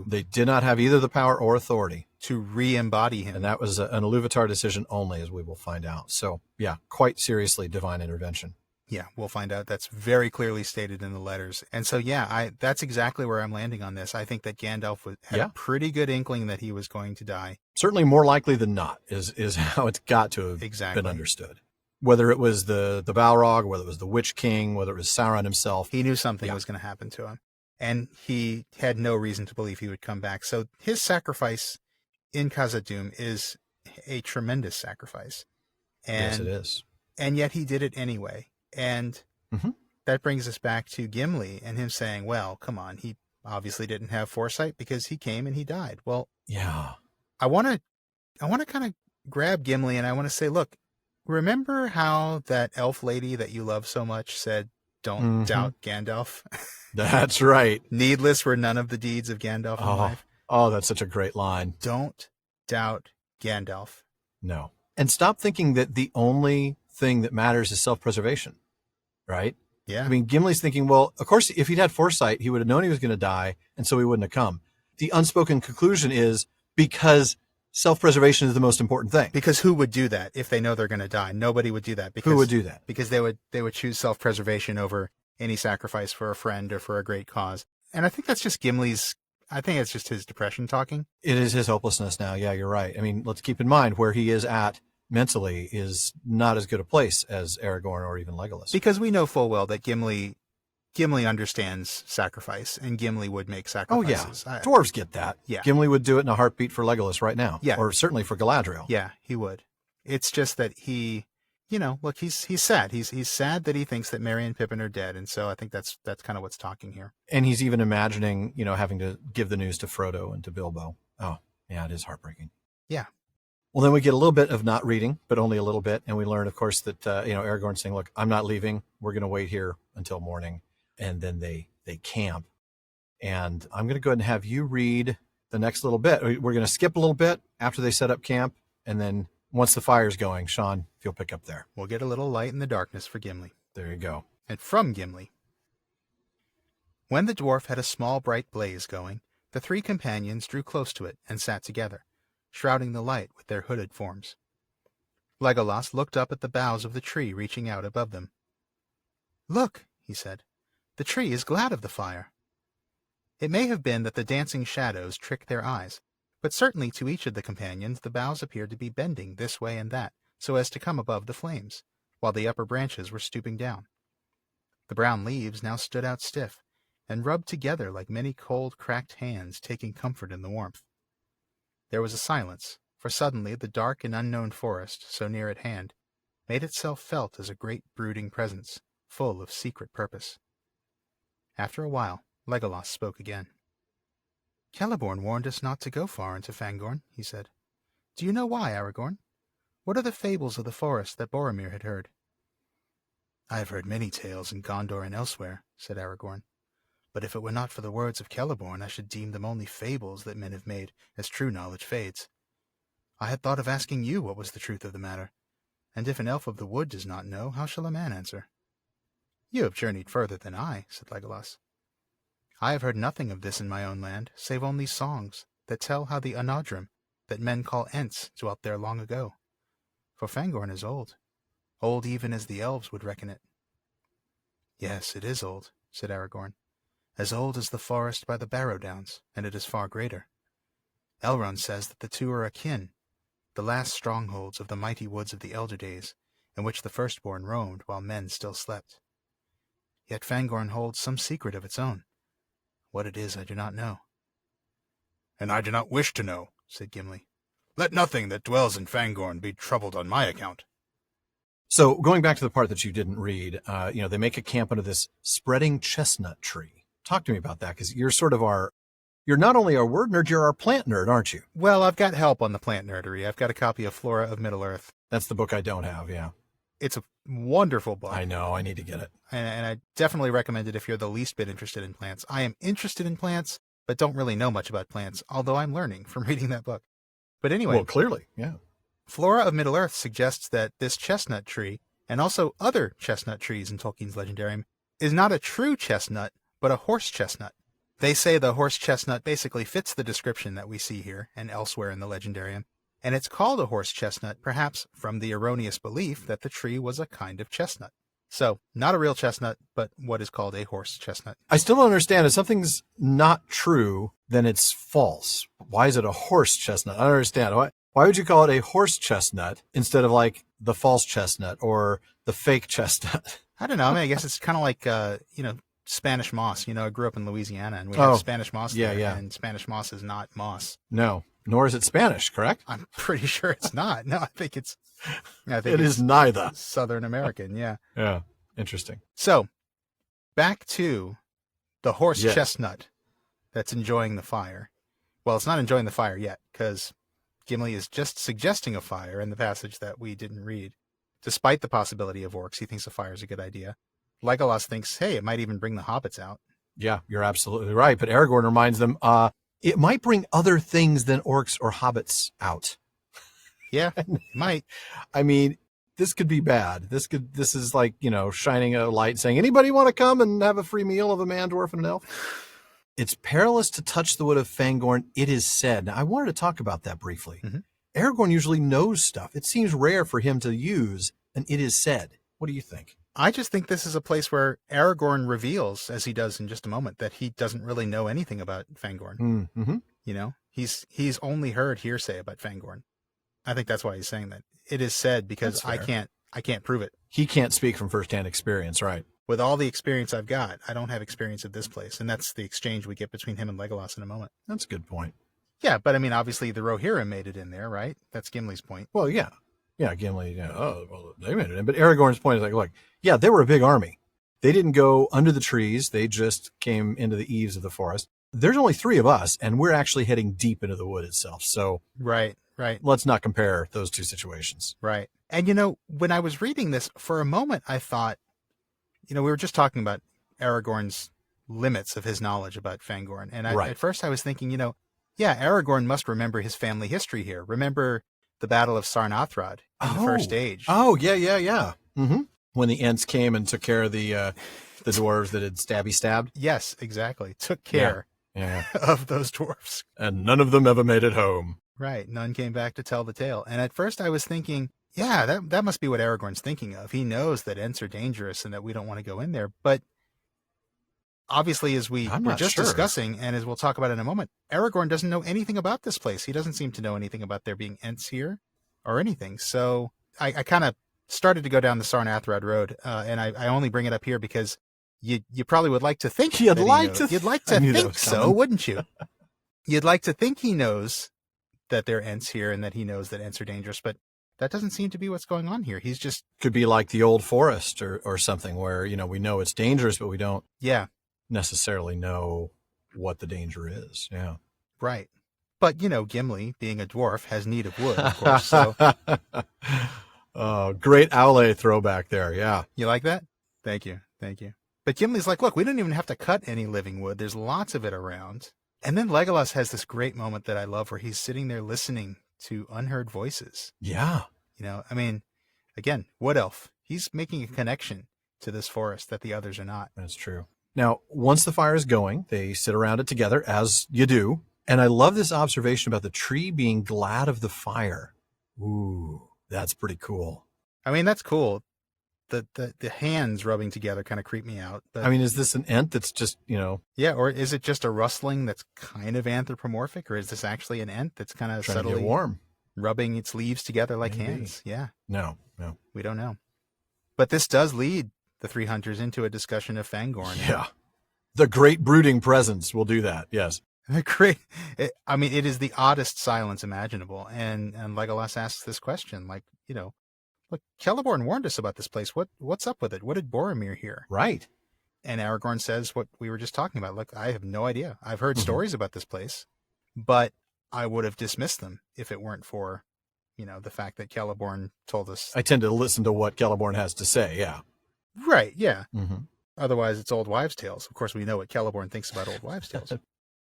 Speaker 1: They did not have either the power or authority
Speaker 2: to re-embody him.
Speaker 1: And that was an Iluvatar decision only, as we will find out. So, yeah, quite seriously, divine intervention.
Speaker 2: Yeah, we'll find out. That's very clearly stated in the letters. And so, yeah, that's exactly where I'm landing on this. I think that Gandalf had a pretty good inkling that he was going to die.
Speaker 1: Certainly more likely than not is how it's got to have been understood. Whether it was the Balrog, whether it was the Witch King, whether it was Sauron himself.
Speaker 2: He knew something was going to happen to him. And he had no reason to believe he would come back. So his sacrifice in Khazad-dûm is a tremendous sacrifice.
Speaker 1: Yes, it is.
Speaker 2: And yet he did it anyway. And that brings us back to Gimli and him saying, well, come on, he obviously didn't have foresight because he came and he died. Well,
Speaker 1: yeah,
Speaker 2: I want to kind of grab Gimli and I want to say, look, remember how that elf lady that you love so much said, don't doubt Gandalf?
Speaker 1: That's right.
Speaker 2: Needless were none of the deeds of Gandalf in life.
Speaker 1: Oh, that's such a great line.
Speaker 2: Don't doubt Gandalf.
Speaker 1: No. And stop thinking that the only thing that matters is self-preservation, right?
Speaker 2: Yeah.
Speaker 1: I mean, Gimli's thinking, well, of course, if he'd had foresight, he would have known he was going to die, and so he wouldn't have come. The unspoken conclusion is because self-preservation is the most important thing.
Speaker 2: Because who would do that if they know they're going to die? Nobody would do that. Because,
Speaker 1: who would do that?
Speaker 2: Because they would choose self-preservation over any sacrifice for a friend or for a great cause. And I think that's just I think it's just his depression talking.
Speaker 1: It is his hopelessness now. Yeah, you're right. I mean, let's keep in mind where he is at mentally is not as good a place as Aragorn or even Legolas.
Speaker 2: Because we know full well that Gimli understands sacrifice, and Gimli would make sacrifices.
Speaker 1: Oh, yeah. Dwarves get that.
Speaker 2: Yeah.
Speaker 1: Gimli would do it in a heartbeat for Legolas right now.
Speaker 2: Yeah.
Speaker 1: Or certainly for Galadriel.
Speaker 2: Yeah, he would. It's just that he, look, he's sad. He's sad that he thinks that Merry and Pippin are dead, and so I think that's kind of what's talking here.
Speaker 1: And he's even imagining, having to give the news to Frodo and to Bilbo. Oh, yeah, it is heartbreaking.
Speaker 2: Yeah.
Speaker 1: Well, then we get a little bit of not reading, but only a little bit. And we learn, of course, that, Aragorn's saying, look, I'm not leaving. We're going to wait here until morning. And then they camp. And I'm going to go ahead and have you read the next little bit. We're going to skip a little bit after they set up camp. And then once the fire's going, Sean, if you'll pick up there.
Speaker 2: We'll get a little light in the darkness for Gimli.
Speaker 1: There you go.
Speaker 2: And from Gimli. When the dwarf had a small bright blaze going, the three companions drew close to it and sat together, shrouding the light with their hooded forms. Legolas looked up at the boughs of the tree reaching out above them. Look, he said. The tree is glad of the fire. It may have been that the dancing shadows tricked their eyes, but certainly to each of the companions the boughs appeared to be bending this way and that, so as to come above the flames, while the upper branches were stooping down. The brown leaves now stood out stiff, and rubbed together like many cold, cracked hands taking comfort in the warmth. There was a silence, for suddenly the dark and unknown forest, so near at hand, made itself felt as a great brooding presence, full of secret purpose. After a while, Legolas spoke again. Celeborn warned us not to go far into Fangorn, he said. Do you know why, Aragorn? What are the fables of the forest that Boromir had heard? I have heard many tales in Gondor and elsewhere, said Aragorn. But if it were not for the words of Celeborn, I should deem them only fables that men have made, as true knowledge fades. I had thought of asking you what was the truth of the matter, and if an elf of the wood does not know, how shall a man answer? You have journeyed further than I, said Legolas. I have heard nothing of this in my own land, save only songs that tell how the Anadrim, that men call Ents, dwelt there long ago. For Fangorn is old even as the elves would reckon it. Yes, it is old, said Aragorn, as old as the forest by the Barrow Downs, and it is far greater. Elrond says that the two are akin, the last strongholds of the mighty woods of the elder days, in which the firstborn roamed while men still slept. Yet Fangorn holds some secret of its own. What it is I do not know. And I do not wish to know, said Gimli. Let nothing that dwells in Fangorn be troubled on my account.
Speaker 1: So going back to the part that you didn't read, they make a camp under this spreading chestnut tree. Talk to me about that, because you're you're not only our word nerd, you're our plant nerd, aren't you?
Speaker 2: Well, I've got help on the plant nerdery. I've got a copy of Flora of Middle-earth.
Speaker 1: That's the book I don't have, yeah.
Speaker 2: It's a wonderful book.
Speaker 1: I know, I need to get it.
Speaker 2: And I definitely recommend it if you're the least bit interested in plants. I am interested in plants, but don't really know much about plants, although I'm learning from reading that book. But anyway.
Speaker 1: Well, clearly, yeah.
Speaker 2: Flora of Middle-earth suggests that this chestnut tree, and also other chestnut trees in Tolkien's Legendarium, is not a true chestnut, but a horse chestnut. They say the horse chestnut basically fits the description that we see here and elsewhere in the Legendarium, and it's called a horse chestnut perhaps from the erroneous belief that the tree was a kind of chestnut. So, not a real chestnut, but what is called a horse chestnut.
Speaker 1: I still don't understand. If something's not true, then it's false. Why is it a horse chestnut? I don't understand. Why would you call it a horse chestnut instead of like the false chestnut or the fake chestnut?
Speaker 2: I don't know. I mean, I guess it's kind of like, Spanish moss. I grew up in Louisiana, and we have Spanish moss there, and Spanish moss is not moss.
Speaker 1: No, nor is it Spanish, correct?
Speaker 2: I'm pretty sure it's not. No, I think it
Speaker 1: is neither.
Speaker 2: Southern American, yeah.
Speaker 1: Yeah, interesting.
Speaker 2: So, back to the horse chestnut that's enjoying the fire. Well, it's not enjoying the fire yet, because Gimli is just suggesting a fire in the passage that we didn't read. Despite the possibility of orcs, he thinks a fire is a good idea. Legolas thinks, hey, it might even bring the hobbits out.
Speaker 1: Yeah, you're absolutely right. But Aragorn reminds them, it might bring other things than orcs or hobbits out.
Speaker 2: Yeah, it might.
Speaker 1: I mean, this could be bad. This is like, shining a light saying, anybody want to come and have a free meal of a man, dwarf, and an elf? It's perilous to touch the wood of Fangorn, it is said. Now, I wanted to talk about that briefly. Mm-hmm. Aragorn usually knows stuff. It seems rare for him to use an it is said. What do you think?
Speaker 2: I just think this is a place where Aragorn reveals, as he does in just a moment, that he doesn't really know anything about Fangorn.
Speaker 1: Mm-hmm.
Speaker 2: He's only heard hearsay about Fangorn. I think that's why he's saying that. It is said because I can't prove it.
Speaker 1: He can't speak from firsthand experience, right?
Speaker 2: With all the experience I've got, I don't have experience at this place, and that's the exchange we get between him and Legolas in a moment.
Speaker 1: That's a good point.
Speaker 2: Yeah, but I mean, obviously the Rohirrim made it in there, right? That's Gimli's point.
Speaker 1: Well, yeah. Yeah, Gimli, they made it in. But Aragorn's point is like, look, yeah, they were a big army. They didn't go under the trees. They just came into the eaves of the forest. There's only 3 of us, and we're actually heading deep into the wood itself. So
Speaker 2: Right.
Speaker 1: Let's not compare those two situations.
Speaker 2: Right. And, when I was reading this, for a moment, I thought, we were just talking about Aragorn's limits of his knowledge about Fangorn. And at first I was thinking, Aragorn must remember his family history here. Remember the Battle of Sarnathrad in the First Age.
Speaker 1: Oh, yeah. Mm-hmm. When the Ents came and took care of the dwarves that had stabbed.
Speaker 2: Yes, exactly. Took care of those dwarves.
Speaker 1: And none of them ever made it home.
Speaker 2: Right. None came back to tell the tale. And at first I was thinking, yeah, that must be what Aragorn's thinking of. He knows that Ents are dangerous and that we don't want to go in there. But obviously, as we were just discussing, and as we'll talk about in a moment, Aragorn doesn't know anything about this place. He doesn't seem to know anything about there being Ents here or anything. So I kind of started to go down the Sarnathrad road, and I only bring it up here because you probably would like to think
Speaker 1: you'd like to
Speaker 2: think so, wouldn't you? You'd like to think he knows that there are Ents here and that he knows that Ents are dangerous, but that doesn't seem to be what's going on here. He's just
Speaker 1: could be like the old forest or something where we know it's dangerous, but we don't necessarily know what the danger is. Yeah,
Speaker 2: right. But Gimli, being a dwarf, has need of wood, of course. So
Speaker 1: great Aule throwback there. Yeah,
Speaker 2: you like that? Thank you. But Gimli's like, look, we don't even have to cut any living wood. There's lots of it around. And then Legolas has this great moment that I love where he's sitting there listening to unheard voices.
Speaker 1: Yeah.
Speaker 2: I mean, again, wood elf. He's making a connection to this forest that the others are not.
Speaker 1: That's true. Now, once the fire is going, they sit around it together, as you do. And I love this observation about the tree being glad of the fire. Ooh, that's pretty cool.
Speaker 2: I mean, that's cool. The hands rubbing together kind of creep me out. But
Speaker 1: I mean, is this an ent that's just,
Speaker 2: Yeah, or is it just a rustling that's kind of anthropomorphic, or is this actually an ent that's kind of
Speaker 1: trying to
Speaker 2: subtly
Speaker 1: get warm?
Speaker 2: rubbing its leaves together like
Speaker 1: Maybe.
Speaker 2: hands? Yeah.
Speaker 1: No.
Speaker 2: We don't know. But this does lead the three hunters into a discussion of Fangorn.
Speaker 1: Yeah. The great brooding presence will do that, yes.
Speaker 2: Great. I mean, it is the oddest silence imaginable. And Legolas asks this question, like, look, Celeborn warned us about this place. What's up with it? What did Boromir hear?
Speaker 1: Right.
Speaker 2: And Aragorn says what we were just talking about. Look, I have no idea. I've heard stories about this place, but I would have dismissed them if it weren't for, the fact that Celeborn told us.
Speaker 1: I tend to listen to what Celeborn has to say, yeah.
Speaker 2: Right, yeah.
Speaker 1: Mm-hmm.
Speaker 2: Otherwise, it's old wives' tales. Of course, we know what Celeborn thinks about old wives' tales.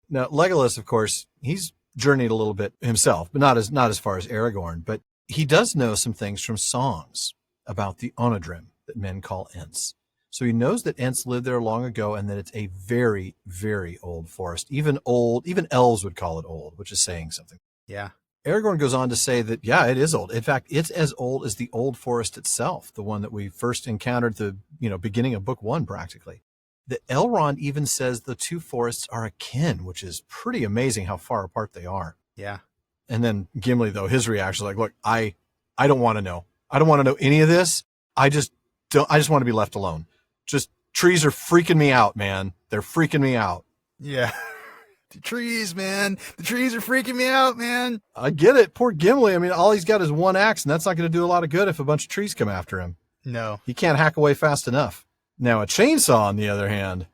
Speaker 1: Now, Legolas, of course, he's journeyed a little bit himself, but not as far as Aragorn. But he does know some things from songs about the Onodrim that men call Ents. So he knows that Ents lived there long ago and that it's a very, very old forest. Even elves would call it old, which is saying something.
Speaker 2: Yeah.
Speaker 1: Aragorn goes on to say that, yeah, it is old. In fact, it's as old as the old forest itself, the one that we first encountered at the beginning of book 1, practically. That Elrond even says the two forests are akin, which is pretty amazing how far apart they are.
Speaker 2: Yeah.
Speaker 1: And then Gimli, though, his reaction is like, look, I don't want to know. I don't want to know any of this. I just want to be left alone. Just trees are freaking me out, man. They're freaking me out.
Speaker 2: Yeah. The trees, man. The trees are freaking me out, man.
Speaker 1: I get it. Poor Gimli. I mean, all he's got is one axe, and that's not going to do a lot of good if a bunch of trees come after him.
Speaker 2: No.
Speaker 1: He can't hack away fast enough. Now, a chainsaw, on the other hand,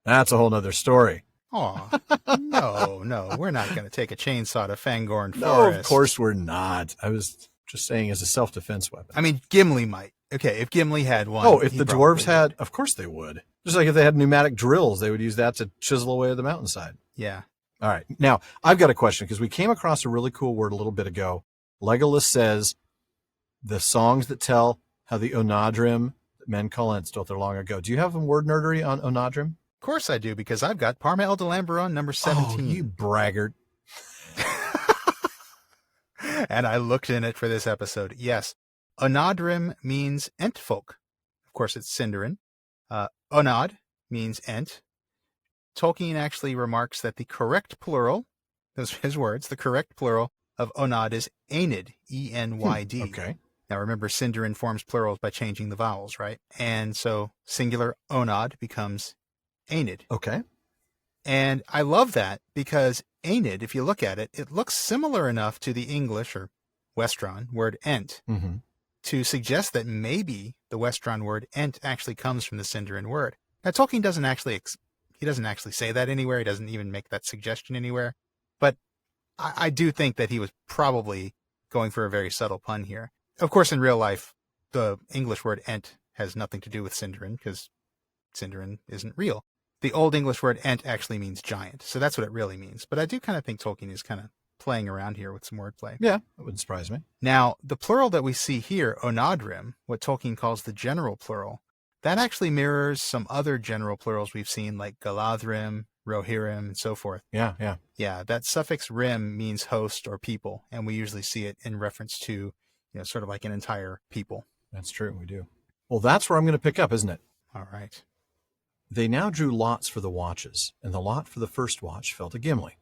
Speaker 1: that's a whole nother story.
Speaker 2: Oh, no. We're not going to take a chainsaw to Fangorn Forest.
Speaker 1: No, of course we're not. I was just saying as a self-defense weapon.
Speaker 2: I mean, Gimli might. Okay, if Gimli had one.
Speaker 1: Oh, if the dwarves had, of course they would. Just like if they had pneumatic drills, they would use that to chisel away the mountainside.
Speaker 2: Yeah.
Speaker 1: All right. Now, I've got a question because we came across a really cool word a little bit ago. Legolas says the songs that tell how the Onodrim that men call Ents dwelt there long ago. Do you have a word nerdery on Onodrim?
Speaker 2: Of course I do, because I've got Parma El Delamberon number 17.
Speaker 1: Oh, you braggart.
Speaker 2: And I looked in it for this episode. Yes. Onodrim means Ent folk. Of course, it's Sindarin. Onod means Ent. Tolkien actually remarks that the correct plural, those are his words, the correct plural of Onod is Enid, E-N-Y-D.
Speaker 1: Okay.
Speaker 2: Now remember, Sindarin forms plurals by changing the vowels, right? And so singular Onod becomes Enid.
Speaker 1: Okay.
Speaker 2: And I love that because Enid, if you look at it, it looks similar enough to the English or Westron word Ent to suggest that maybe the Westron word Ent actually comes from the Sindarin word. Now, Tolkien doesn't actually say that anywhere. He doesn't even make that suggestion anywhere. But I do think that he was probably going for a very subtle pun here. Of course, in real life, the English word Ent has nothing to do with Sindarin because Sindarin isn't real. The Old English word Ent actually means giant. So that's what it really means. But I do kind of think Tolkien is kind of playing around here with some wordplay.
Speaker 1: Yeah, that wouldn't surprise me.
Speaker 2: Now, the plural that we see here, Onodrim, what Tolkien calls the general plural, that actually mirrors some other general plurals we've seen like Galadrim, Rohirrim, and so forth.
Speaker 1: Yeah.
Speaker 2: Yeah, that suffix rim means host or people, and we usually see it in reference to, sort of like an entire people.
Speaker 1: That's true, we do. Well, that's where I'm going to pick up, isn't it?
Speaker 2: All right.
Speaker 1: They now drew lots for the watches, and the lot for the first watch fell to Gimli.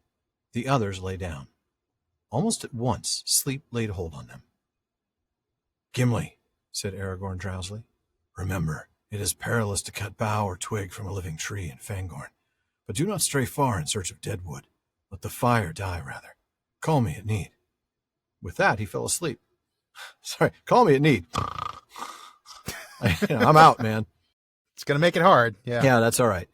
Speaker 1: The others lay down. Almost at once, sleep laid hold on them. Gimli, said Aragorn drowsily, remember, it is perilous to cut bough or twig from a living tree in Fangorn, but do not stray far in search of dead wood. Let the fire die, rather. Call me at need. With that, he fell asleep. Sorry, call me at need. I'm out, man.
Speaker 2: It's going to make it hard.
Speaker 1: Yeah, that's all right.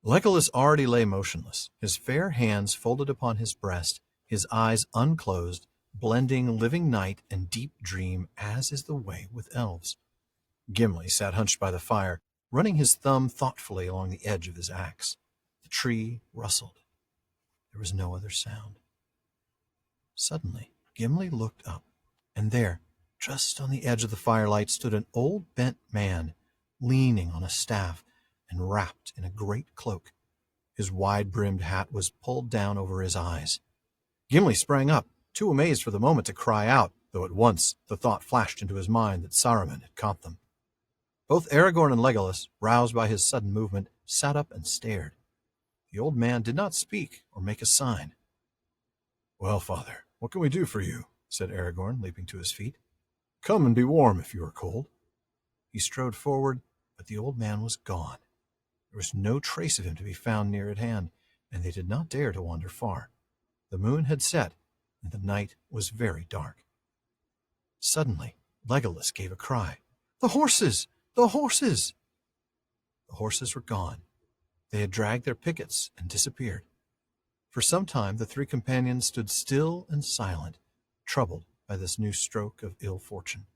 Speaker 1: Legolas already lay motionless, his fair hands folded upon his breast, his eyes unclosed, blending living night and deep dream, as is the way with elves. Gimli sat hunched by the fire, running his thumb thoughtfully along the edge of his axe. The tree rustled. There was no other sound. Suddenly, Gimli looked up, and there, just on the edge of the firelight, stood an old bent man, leaning on a staff and wrapped in a great cloak. His wide-brimmed hat was pulled down over his eyes. Gimli sprang up, too amazed for the moment to cry out, though at once the thought flashed into his mind that Saruman had caught them. Both Aragorn and Legolas, roused by his sudden movement, sat up and stared. The old man did not speak or make a sign. "Well, father, what can we do for you?" said Aragorn, leaping to his feet. "Come and be warm if you are cold." He strode forward, but the old man was gone. There was no trace of him to be found near at hand, and they did not dare to wander far. The moon had set, and the night was very dark. Suddenly, Legolas gave a cry. "The horses! The horses!" The horses were gone. They had dragged their pickets and disappeared. For some time the three companions stood still and silent, troubled by this new stroke of ill fortune.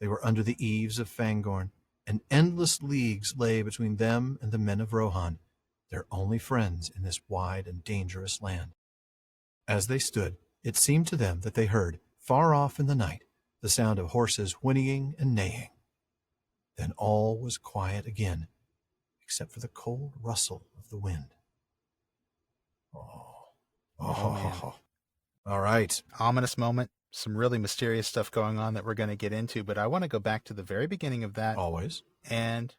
Speaker 1: They were under the eaves of Fangorn, and endless leagues lay between them and the men of Rohan, their only friends in this wide and dangerous land. As they stood, it seemed to them that they heard, far off in the night, the sound of horses whinnying and neighing. Then all was quiet again, except for the cold rustle of the wind. Oh. All right.
Speaker 2: Ominous moment. Some really mysterious stuff going on that we're going to get into, but I want to go back to the very beginning of that.
Speaker 1: Always.
Speaker 2: And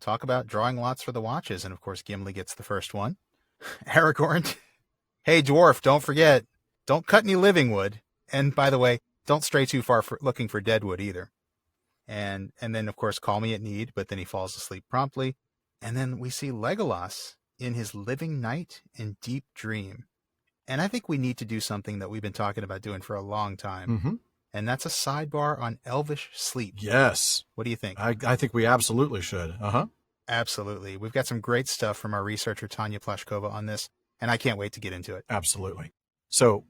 Speaker 2: talk about drawing lots for the watches. And of course, Gimli gets the first one. Aragorn. Hey, dwarf, don't forget, don't cut any living wood. And by the way, don't stray too far looking for dead wood either. And then, of course, call me at need, but then he falls asleep promptly. And then we see Legolas in his living night and deep dream. And I think we need to do something that we've been talking about doing for a long time.
Speaker 1: Mm-hmm.
Speaker 2: And that's a sidebar on elvish sleep.
Speaker 1: Yes.
Speaker 2: What do you think?
Speaker 1: I think we absolutely should. Uh-huh.
Speaker 2: Absolutely. We've got some great stuff from our researcher, Tanya Plashkova, on this, and I can't wait to get into it.
Speaker 1: Absolutely. So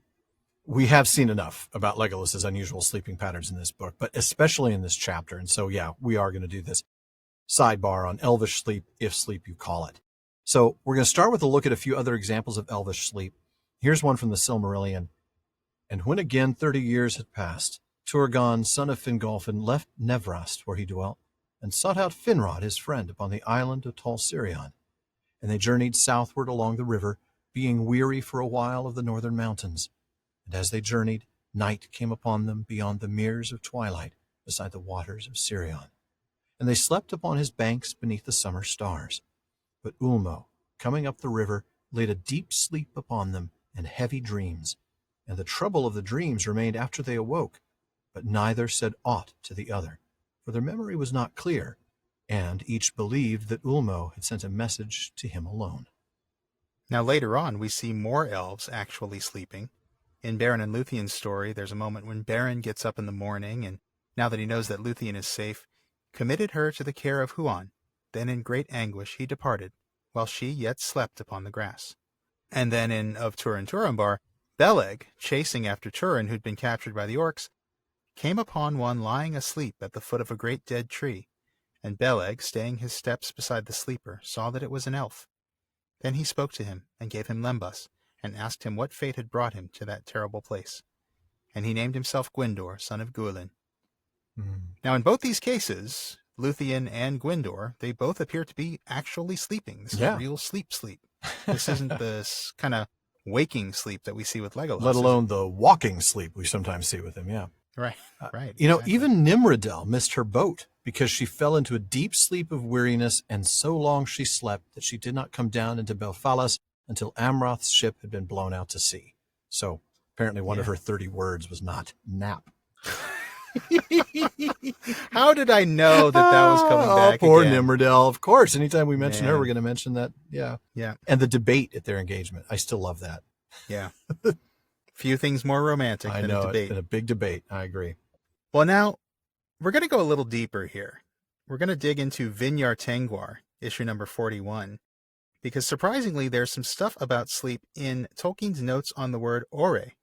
Speaker 1: we have seen enough about Legolas's unusual sleeping patterns in this book, but especially in this chapter. And so, yeah, we are going to do this sidebar on elvish sleep, if sleep you call it. So we're going to start with a look at a few other examples of elvish sleep. Here's one from the Silmarillion. "And when again 30 years had passed, Turgon, son of Fingolfin, left Nevrast, where he dwelt, and sought out Finrod, his friend, upon the island of Tol Sirion. And they journeyed southward along the river, being weary for a while of the northern mountains. And as they journeyed, night came upon them beyond the meres of twilight, beside the waters of Sirion. And they slept upon his banks beneath the summer stars. But Ulmo, coming up the river, laid a deep sleep upon them, and heavy dreams. And the trouble of the dreams remained after they awoke, but neither said aught to the other, for their memory was not clear, and each believed that Ulmo had sent a message to him alone."
Speaker 2: Now later on, we see more elves actually sleeping. In Beren and Lúthien's story, there's a moment when Beren gets up in the morning, and now that he knows that Lúthien is safe, committed her to the care of Huan. Then in great anguish he departed, while she yet slept upon the grass. And then in Of Turin Turambar, Beleg, chasing after Turin, who'd been captured by the orcs, came upon one lying asleep at the foot of a great dead tree, and Beleg, staying his steps beside the sleeper, saw that it was an elf. Then he spoke to him, and gave him Lembas, and asked him what fate had brought him to that terrible place. And he named himself Gwyndor, son of Guilin. Now in both these cases, Lúthien and Gwyndor, they both appear to be actually sleeping. This is real sleep. This isn't this kind of waking sleep that we see with Legolas.
Speaker 1: Let alone the walking sleep we sometimes see with him, yeah.
Speaker 2: Right.
Speaker 1: Exactly. Even Nimrodel missed her boat because she fell into a deep sleep of weariness, and so long she slept that she did not come down into Belfalas until Amroth's ship had been blown out to sea. So apparently one of her 30 words was not nap.
Speaker 2: How did I know that was coming back
Speaker 1: poor
Speaker 2: again?
Speaker 1: Nimrodel. Of course, anytime we mention her, we're going to mention that. Yeah.
Speaker 2: Yeah.
Speaker 1: And the debate at their engagement. I still love that.
Speaker 2: Yeah. Few things more romantic than a debate.
Speaker 1: It's a big debate. I agree.
Speaker 2: Well, now, we're going to go a little deeper here. We're going to dig into Vinyar Tengwar, issue number 41, because surprisingly, there's some stuff about sleep in Tolkien's notes on the word ore.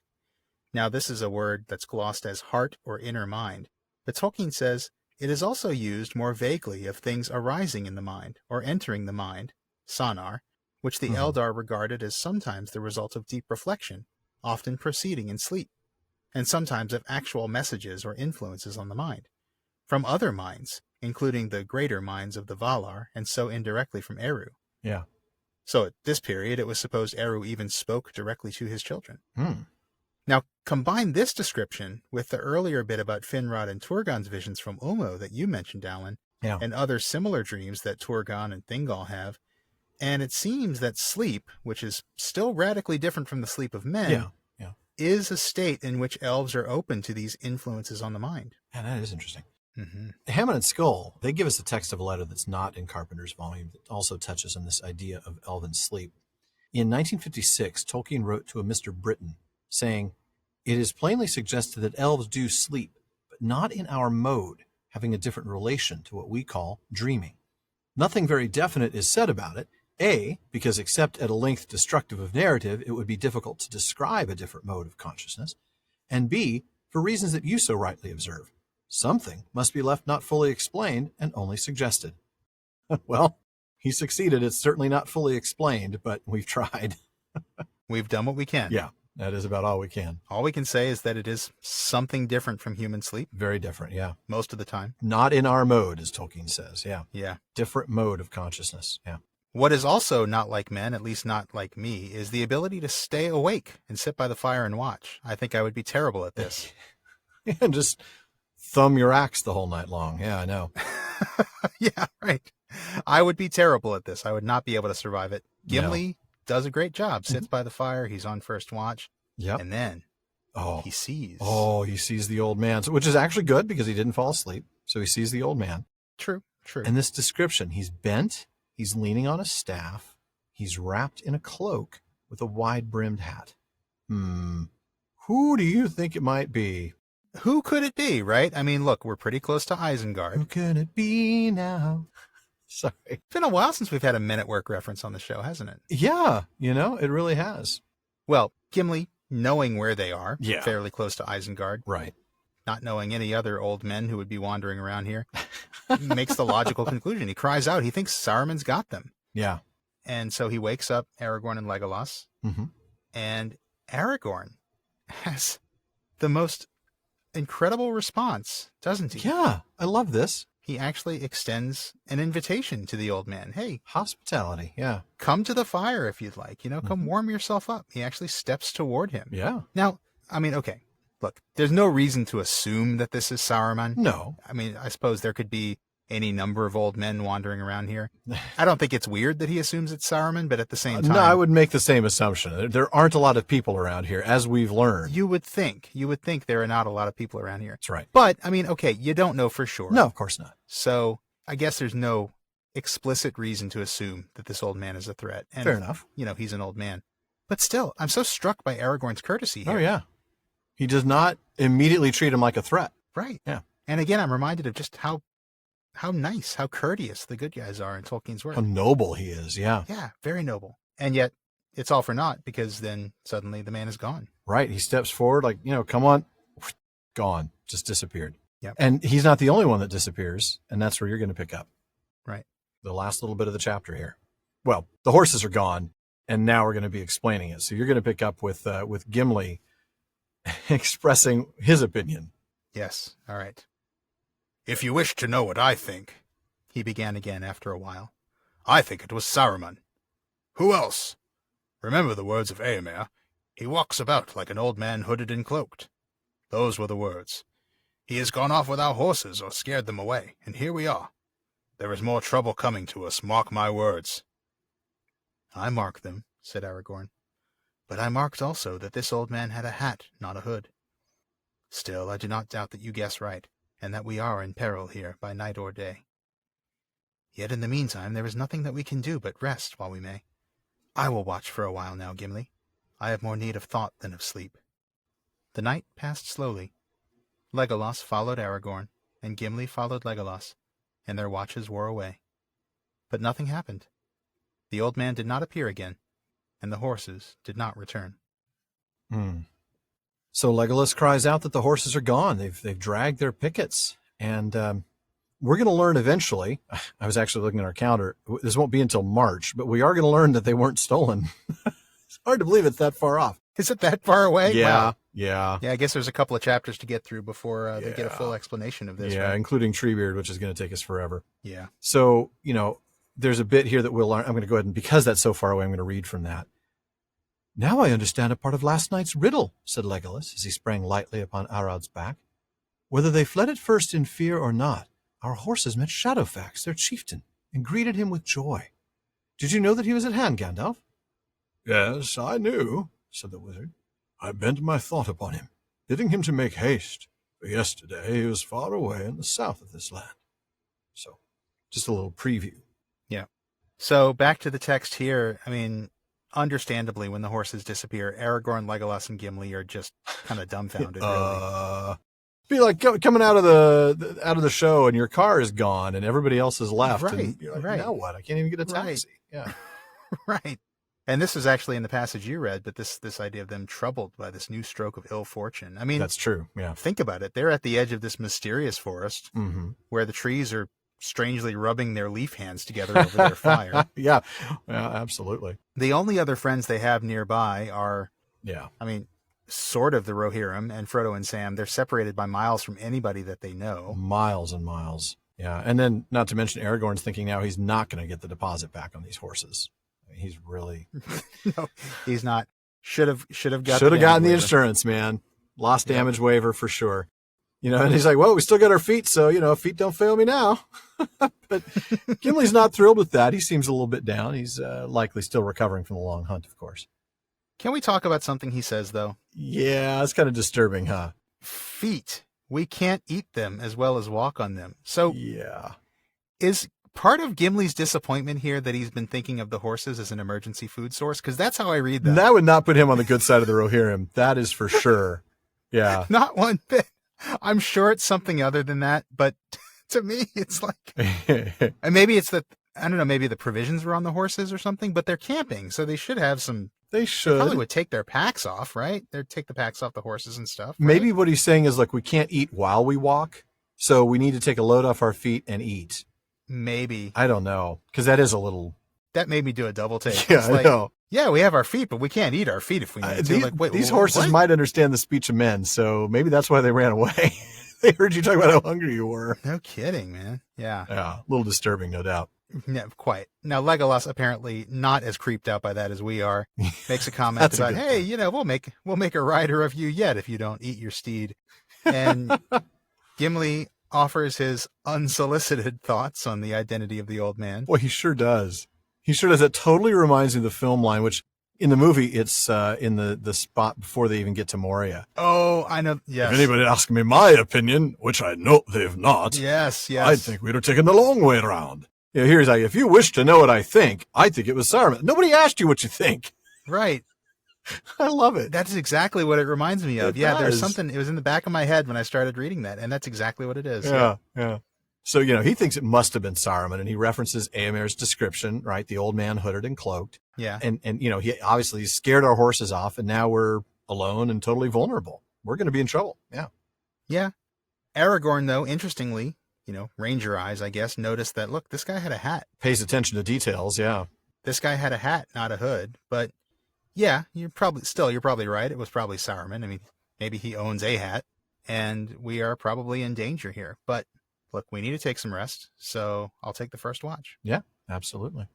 Speaker 2: Now, this is a word that's glossed as heart or inner mind, but Tolkien says it is also used more vaguely of things arising in the mind or entering the mind, sonar, which the Eldar regarded as sometimes the result of deep reflection, often proceeding in sleep, and sometimes of actual messages or influences on the mind, from other minds, including the greater minds of the Valar, and so indirectly from Eru.
Speaker 1: Yeah.
Speaker 2: So at this period, it was supposed Eru even spoke directly to his children.
Speaker 1: Hmm.
Speaker 2: Now, combine this description with the earlier bit about Finrod and Turgon's visions from Ulmo that you mentioned, Alan,
Speaker 1: Yeah.
Speaker 2: and other similar dreams that Turgon and Thingol have, and it seems that sleep, which is still radically different from the sleep of men, is a state in which elves are open to these influences on the mind.
Speaker 1: Yeah, that is interesting.
Speaker 2: Mm-hmm.
Speaker 1: Hammond and Skull, they give us a text of a letter that's not in Carpenter's volume that also touches on this idea of elven sleep. In 1956, Tolkien wrote to a Mr. Britton saying, "It is plainly suggested that elves do sleep, but not in our mode, having a different relation to what we call dreaming. Nothing very definite is said about it, A, because except at a length destructive of narrative, it would be difficult to describe a different mode of consciousness, and B, for reasons that you so rightly observe. Something must be left not fully explained and only suggested." Well, he succeeded. It's certainly not fully explained, but we've tried.
Speaker 2: We've done what we can.
Speaker 1: Yeah, that is about all we can.
Speaker 2: All we can say is that it is something different from human sleep.
Speaker 1: Very different, yeah.
Speaker 2: Most of the time.
Speaker 1: Not in our mode, as Tolkien says, yeah.
Speaker 2: Yeah.
Speaker 1: Different mode of consciousness, yeah.
Speaker 2: What is also not like men, at least not like me, is the ability to stay awake and sit by the fire and watch. I think I would be terrible at this.
Speaker 1: And just thumb your axe the whole night long. Yeah, I know.
Speaker 2: Yeah, right. I would be terrible at this. I would not be able to survive it. Gimli does a great job. Sits by the fire. He's on first watch.
Speaker 1: Yep.
Speaker 2: And then he sees.
Speaker 1: Oh, he sees the old man, which is actually good because he didn't fall asleep. So he sees the old man.
Speaker 2: True.
Speaker 1: And this description, he's bent, he's leaning on a staff, he's wrapped in a cloak with a wide-brimmed hat. Who do you think it might be?
Speaker 2: Who could it be, right? I mean, look, we're pretty close to Isengard.
Speaker 1: Who can it be now? Sorry.
Speaker 2: It's been a while since we've had a Men at Work reference on the show, hasn't it?
Speaker 1: Yeah, it really has.
Speaker 2: Well, Gimli, knowing where they are,
Speaker 1: Yeah.
Speaker 2: fairly close to Isengard,
Speaker 1: Right.
Speaker 2: not knowing any other old men who would be wandering around here, makes the logical conclusion. He cries out. He thinks Saruman's got them.
Speaker 1: Yeah.
Speaker 2: And so he wakes up Aragorn and Legolas.
Speaker 1: Mm-hmm.
Speaker 2: And Aragorn has the most incredible response, doesn't he?
Speaker 1: Yeah, I love this.
Speaker 2: He actually extends an invitation to the old man. Hey,
Speaker 1: Hospitality, yeah.
Speaker 2: come to the fire if you'd like. Come warm yourself up. He actually steps toward him.
Speaker 1: Yeah.
Speaker 2: Now, I mean, okay, look, there's no reason to assume that this is Saruman.
Speaker 1: No.
Speaker 2: I mean, I suppose there could be any number of old men wandering around here. I don't think it's weird that he assumes it's Saruman, but at the same time...
Speaker 1: No, I would make the same assumption. There aren't a lot of people around here, as we've learned.
Speaker 2: You would think there are not a lot of people around here.
Speaker 1: That's right.
Speaker 2: But, I mean, okay, you don't know for sure.
Speaker 1: No, of course not.
Speaker 2: So, I guess there's no explicit reason to assume that this old man is a threat. And,
Speaker 1: fair enough.
Speaker 2: He's an old man. But still, I'm so struck by Aragorn's courtesy here.
Speaker 1: Oh, yeah. He does not immediately treat him like a threat.
Speaker 2: Right.
Speaker 1: Yeah.
Speaker 2: And again, I'm reminded of just how nice, how courteous the good guys are in Tolkien's work.
Speaker 1: How noble he is, yeah.
Speaker 2: Yeah, very noble. And yet, it's all for naught because then suddenly the man is gone.
Speaker 1: Right. He steps forward like, come on. Gone. Just disappeared.
Speaker 2: Yep.
Speaker 1: And he's not the only one that disappears, and that's where you're going to pick up.
Speaker 2: Right.
Speaker 1: The last little bit of the chapter here. Well, the horses are gone, and now we're going to be explaining it. So you're going to pick up with Gimli expressing his opinion.
Speaker 2: Yes. All right. If you wish to know what I think, he began again after a while, I think it was Saruman. Who else? Remember the words of Éomer. He walks about like an old man hooded and cloaked. Those were the words. He has gone off with our horses or scared them away, and here we are. There is more trouble coming to us, mark my words. I mark them, said Aragorn, but I marked also that this old man had a hat, not a hood. Still, I do not doubt that you guess right, and that we are in peril here by night or day. Yet in the meantime there is nothing that we can do but rest while we may. I will watch for a while now, Gimli. I have more need of thought than of sleep. The night passed slowly. Legolas followed Aragorn, and Gimli followed Legolas, and their watches wore away. But nothing happened. The old man did not appear again, and the horses did not return.
Speaker 1: So Legolas cries out that the horses are gone. They've dragged their pickets, and we're going to learn eventually. I was actually looking at our calendar. This won't be until March, but we are going to learn that they weren't stolen. It's hard to believe it's that far off.
Speaker 2: Is it that far away?
Speaker 1: Yeah,
Speaker 2: Wow.
Speaker 1: yeah.
Speaker 2: Yeah, I guess there's a couple of chapters to get through before they get a full explanation of this.
Speaker 1: Yeah,
Speaker 2: right?
Speaker 1: including Treebeard, which is going to take us forever.
Speaker 2: Yeah.
Speaker 1: So, there's a bit here that we'll learn. I'm going to go ahead and, because that's so far away, I'm going to read from that. "Now I understand a part of last night's riddle," said Legolas as he sprang lightly upon Arad's back. "Whether they fled at first in fear or not, our horses met Shadowfax, their chieftain, and greeted him with joy. Did you know that he was at hand, Gandalf?" "Yes, I knew," said the wizard. "I bent my thought upon him, bidding him to make haste, for yesterday he was far away in the south of this land." So, just a little preview.
Speaker 2: Yeah. So back to the text here. I mean, understandably, when the horses disappear, Aragorn, Legolas, and Gimli are just kind of dumbfounded. Really.
Speaker 1: Be like coming out of the show and your car is gone and everybody else is left.
Speaker 2: Right,
Speaker 1: and you're like,
Speaker 2: right.
Speaker 1: Now what? I can't even get a taxi.
Speaker 2: Right.
Speaker 1: Yeah.
Speaker 2: Right. And this is actually in the passage you read, but this idea of them troubled by this new stroke of ill fortune. I mean,
Speaker 1: That's true. Yeah.
Speaker 2: think about it. They're at the edge of this mysterious forest where the trees are strangely rubbing their leaf hands together over their fire.
Speaker 1: Yeah, absolutely.
Speaker 2: The only other friends they have nearby are,
Speaker 1: Yeah.
Speaker 2: I mean, sort of the Rohirrim and Frodo and Sam. They're separated by miles from anybody that they know.
Speaker 1: Miles and miles. Yeah. And then not to mention Aragorn's thinking now he's not going to get the deposit back on these horses. I mean, he's really...
Speaker 2: No, he's not. Should have
Speaker 1: gotten the insurance, man. Lost damage waiver for sure. And he's like, well, we still got our feet, so, feet don't fail me now. But Gimli's not thrilled with that. He seems a little bit down. He's likely still recovering from the long hunt, of course.
Speaker 2: Can we talk about something he says, though?
Speaker 1: Yeah, it's kind of disturbing, huh?
Speaker 2: Feet. We can't eat them as well as walk on them. So
Speaker 1: yeah.
Speaker 2: Is part of Gimli's disappointment here that he's been thinking of the horses as an emergency food source? Because that's how I read that.
Speaker 1: That would not put him on the good side of the Rohirrim. That is for sure. Yeah.
Speaker 2: Not one bit. I'm sure it's something other than that, but to me, it's like, and maybe it's that, I don't know, maybe the provisions were on the horses or something, but they're camping, so they should have some.
Speaker 1: They should.
Speaker 2: They probably would take their packs off, right? They'd take the packs off the horses and stuff. Right?
Speaker 1: Maybe what he's saying is, like, we can't eat while we walk, so we need to take a load off our feet and eat.
Speaker 2: Maybe.
Speaker 1: I don't know, because that is a little.
Speaker 2: That made me do a double take.
Speaker 1: Yeah, I know.
Speaker 2: Yeah, we have our feet, but we can't eat our feet if we need to.
Speaker 1: These horses might understand the speech of men, so maybe that's why they ran away. They heard you talk about how hungry you were.
Speaker 2: No kidding, man. Yeah.
Speaker 1: Yeah, a little disturbing, no doubt.
Speaker 2: Yeah, quite. Now, Legolas apparently not as creeped out by that as we are. Makes a comment about, hey, we'll make a rider of you yet if you don't eat your steed. And Gimli offers his unsolicited thoughts on the identity of the old man.
Speaker 1: Well, he sure does. He sure does. It totally reminds me of the film line, which in the movie, it's in the spot before they even get to Moria.
Speaker 2: Oh, I know. Yes.
Speaker 1: If anybody asks me my opinion, which I know they've not,
Speaker 2: yes,
Speaker 1: I think we'd have taken the long way around. Here's how, if you wish to know what I think it was Saruman. Nobody asked you what you think.
Speaker 2: Right.
Speaker 1: I love it.
Speaker 2: That's exactly what it reminds me of.
Speaker 1: It does.
Speaker 2: There's something, it was in the back of my head when I started reading that, and that's exactly what it is.
Speaker 1: Yeah. So, he thinks it must have been Saruman, and he references Éomer's description, right? The old man hooded and cloaked.
Speaker 2: Yeah.
Speaker 1: And he obviously scared our horses off, and now we're alone and totally vulnerable. We're going to be in trouble. Yeah.
Speaker 2: Yeah. Aragorn, though, interestingly, Ranger eyes, I guess, noticed that, look, this guy had a hat.
Speaker 1: Pays attention to details, yeah.
Speaker 2: This guy had a hat, not a hood. But, yeah, you're probably right. It was probably Saruman. I mean, maybe he owns a hat, and we are probably in danger here. But, look, we need to take some rest, so I'll take the first watch.
Speaker 1: Yeah, absolutely.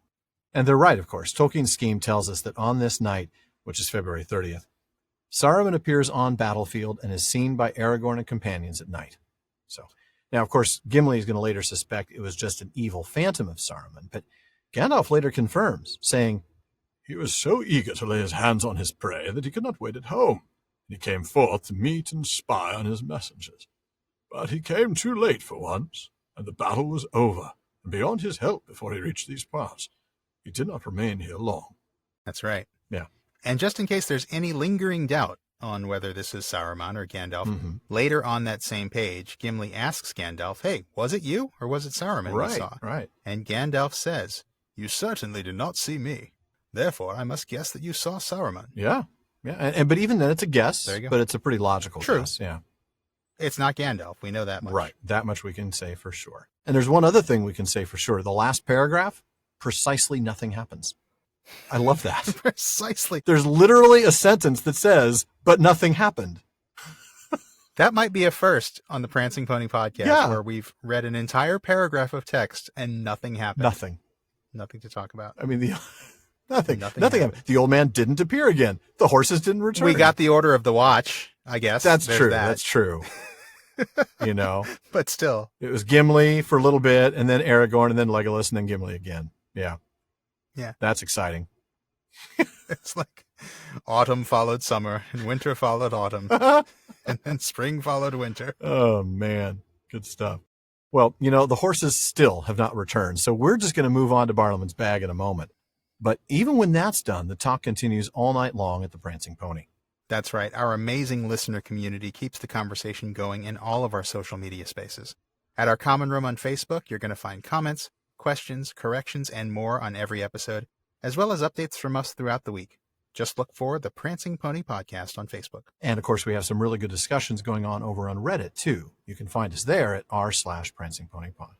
Speaker 1: And they're right, of course. Tolkien's scheme tells us that on this night, which is February 30th, Saruman appears on battlefield and is seen by Aragorn and companions at night. So, now, of course, Gimli is going to later suspect it was just an evil phantom of Saruman, but Gandalf later confirms, saying, he was so eager to lay his hands on his prey that he could not wait at home. He came forth to meet and spy on his messengers. But he came too late for once, and the battle was over, and beyond his help before he reached these parts. He did not remain here long.
Speaker 2: That's right.
Speaker 1: Yeah.
Speaker 2: And just in case there's any lingering doubt on whether this is Saruman or Gandalf, later on that same page, Gimli asks Gandalf, hey, was it you or was it Saruman we saw?
Speaker 1: Right.
Speaker 2: And Gandalf says, you certainly did not see me. Therefore, I must guess that you saw Saruman.
Speaker 1: Yeah. Yeah. But even then, it's a guess.
Speaker 2: There you go.
Speaker 1: But it's a pretty logical guess. Yeah.
Speaker 2: It's not Gandalf. We know that much.
Speaker 1: Right. That much we can say for sure. And there's one other thing we can say for sure. The last paragraph, precisely nothing happens. I love that.
Speaker 2: Precisely.
Speaker 1: There's literally a sentence that says, but nothing happened.
Speaker 2: That might be a first on the Prancing Pony podcast, where we've read an entire paragraph of text and nothing happened. Nothing to talk about.
Speaker 1: I mean, nothing happened. The old man didn't appear again. The horses didn't return.
Speaker 2: We got the Order of the Watch, I guess.
Speaker 1: That's true. That's true. You know.
Speaker 2: But still.
Speaker 1: It was Gimli for a little bit, and then Aragorn, and then Legolas, and then Gimli again. Yeah.
Speaker 2: Yeah.
Speaker 1: That's exciting.
Speaker 2: It's like autumn followed summer, and winter followed autumn, and then spring followed winter.
Speaker 1: Oh, man. Good stuff. Well, you know, the horses still have not returned, so we're just going to move on to Bartleman's bag in a moment. But even when that's done, the talk continues all night long at the Prancing Pony.
Speaker 2: That's right. Our amazing listener community keeps the conversation going in all of our social media spaces. At our common room on Facebook, you're going to find comments, questions, corrections, and more on every episode, as well as updates from us throughout the week. Just look for the Prancing Pony Podcast on Facebook.
Speaker 1: And, of course, we have some really good discussions going on over on Reddit, too. You can find us there at r/PrancingPonyPod.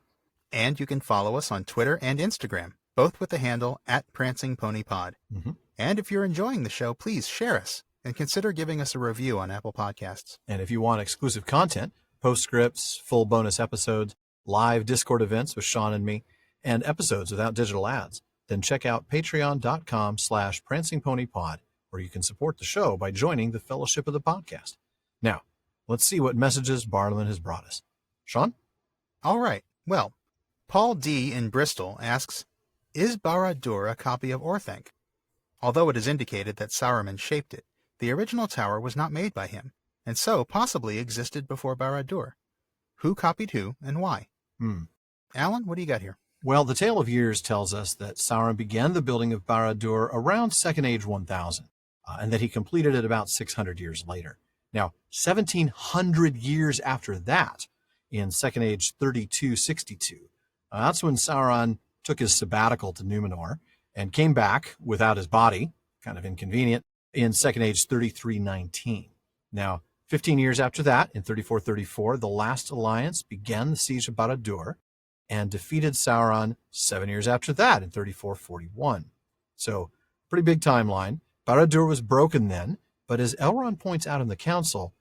Speaker 2: And you can follow us on Twitter and Instagram, both with the handle @PrancingPonyPod.
Speaker 1: Mm-hmm.
Speaker 2: And if you're enjoying the show, please share us and consider giving us a review on Apple Podcasts.
Speaker 1: And if you want exclusive content, postscripts, full bonus episodes, live Discord events with Sean and me, and episodes without digital ads, then check out patreon.com/prancingponypod, where you can support the show by joining the Fellowship of the Podcast. Now, let's see what messages Bartleman has brought us. Sean?
Speaker 2: All right. Well, Paul D. in Bristol asks, is Barad-dûr a copy of Orthanc? Although it is indicated that Saruman shaped it, the original tower was not made by him, and so possibly existed before Barad-dûr. Who copied who, and why? Alan, what do you got here?
Speaker 1: Well, the Tale of Years tells us that Sauron began the building of Barad-dûr around Second Age 1000, and that he completed it about 600 years later. Now, 1700 years after that, in Second Age 3262, that's when Sauron took his sabbatical to Numenor and came back without his body, kind of inconvenient, in Second Age 3319. Now, 15 years after that, in 3434, the last alliance began the siege of Barad-dûr and defeated Sauron 7 years after that, in 3441. So, pretty big timeline. Barad-dûr was broken then, but as Elrond points out in the Council,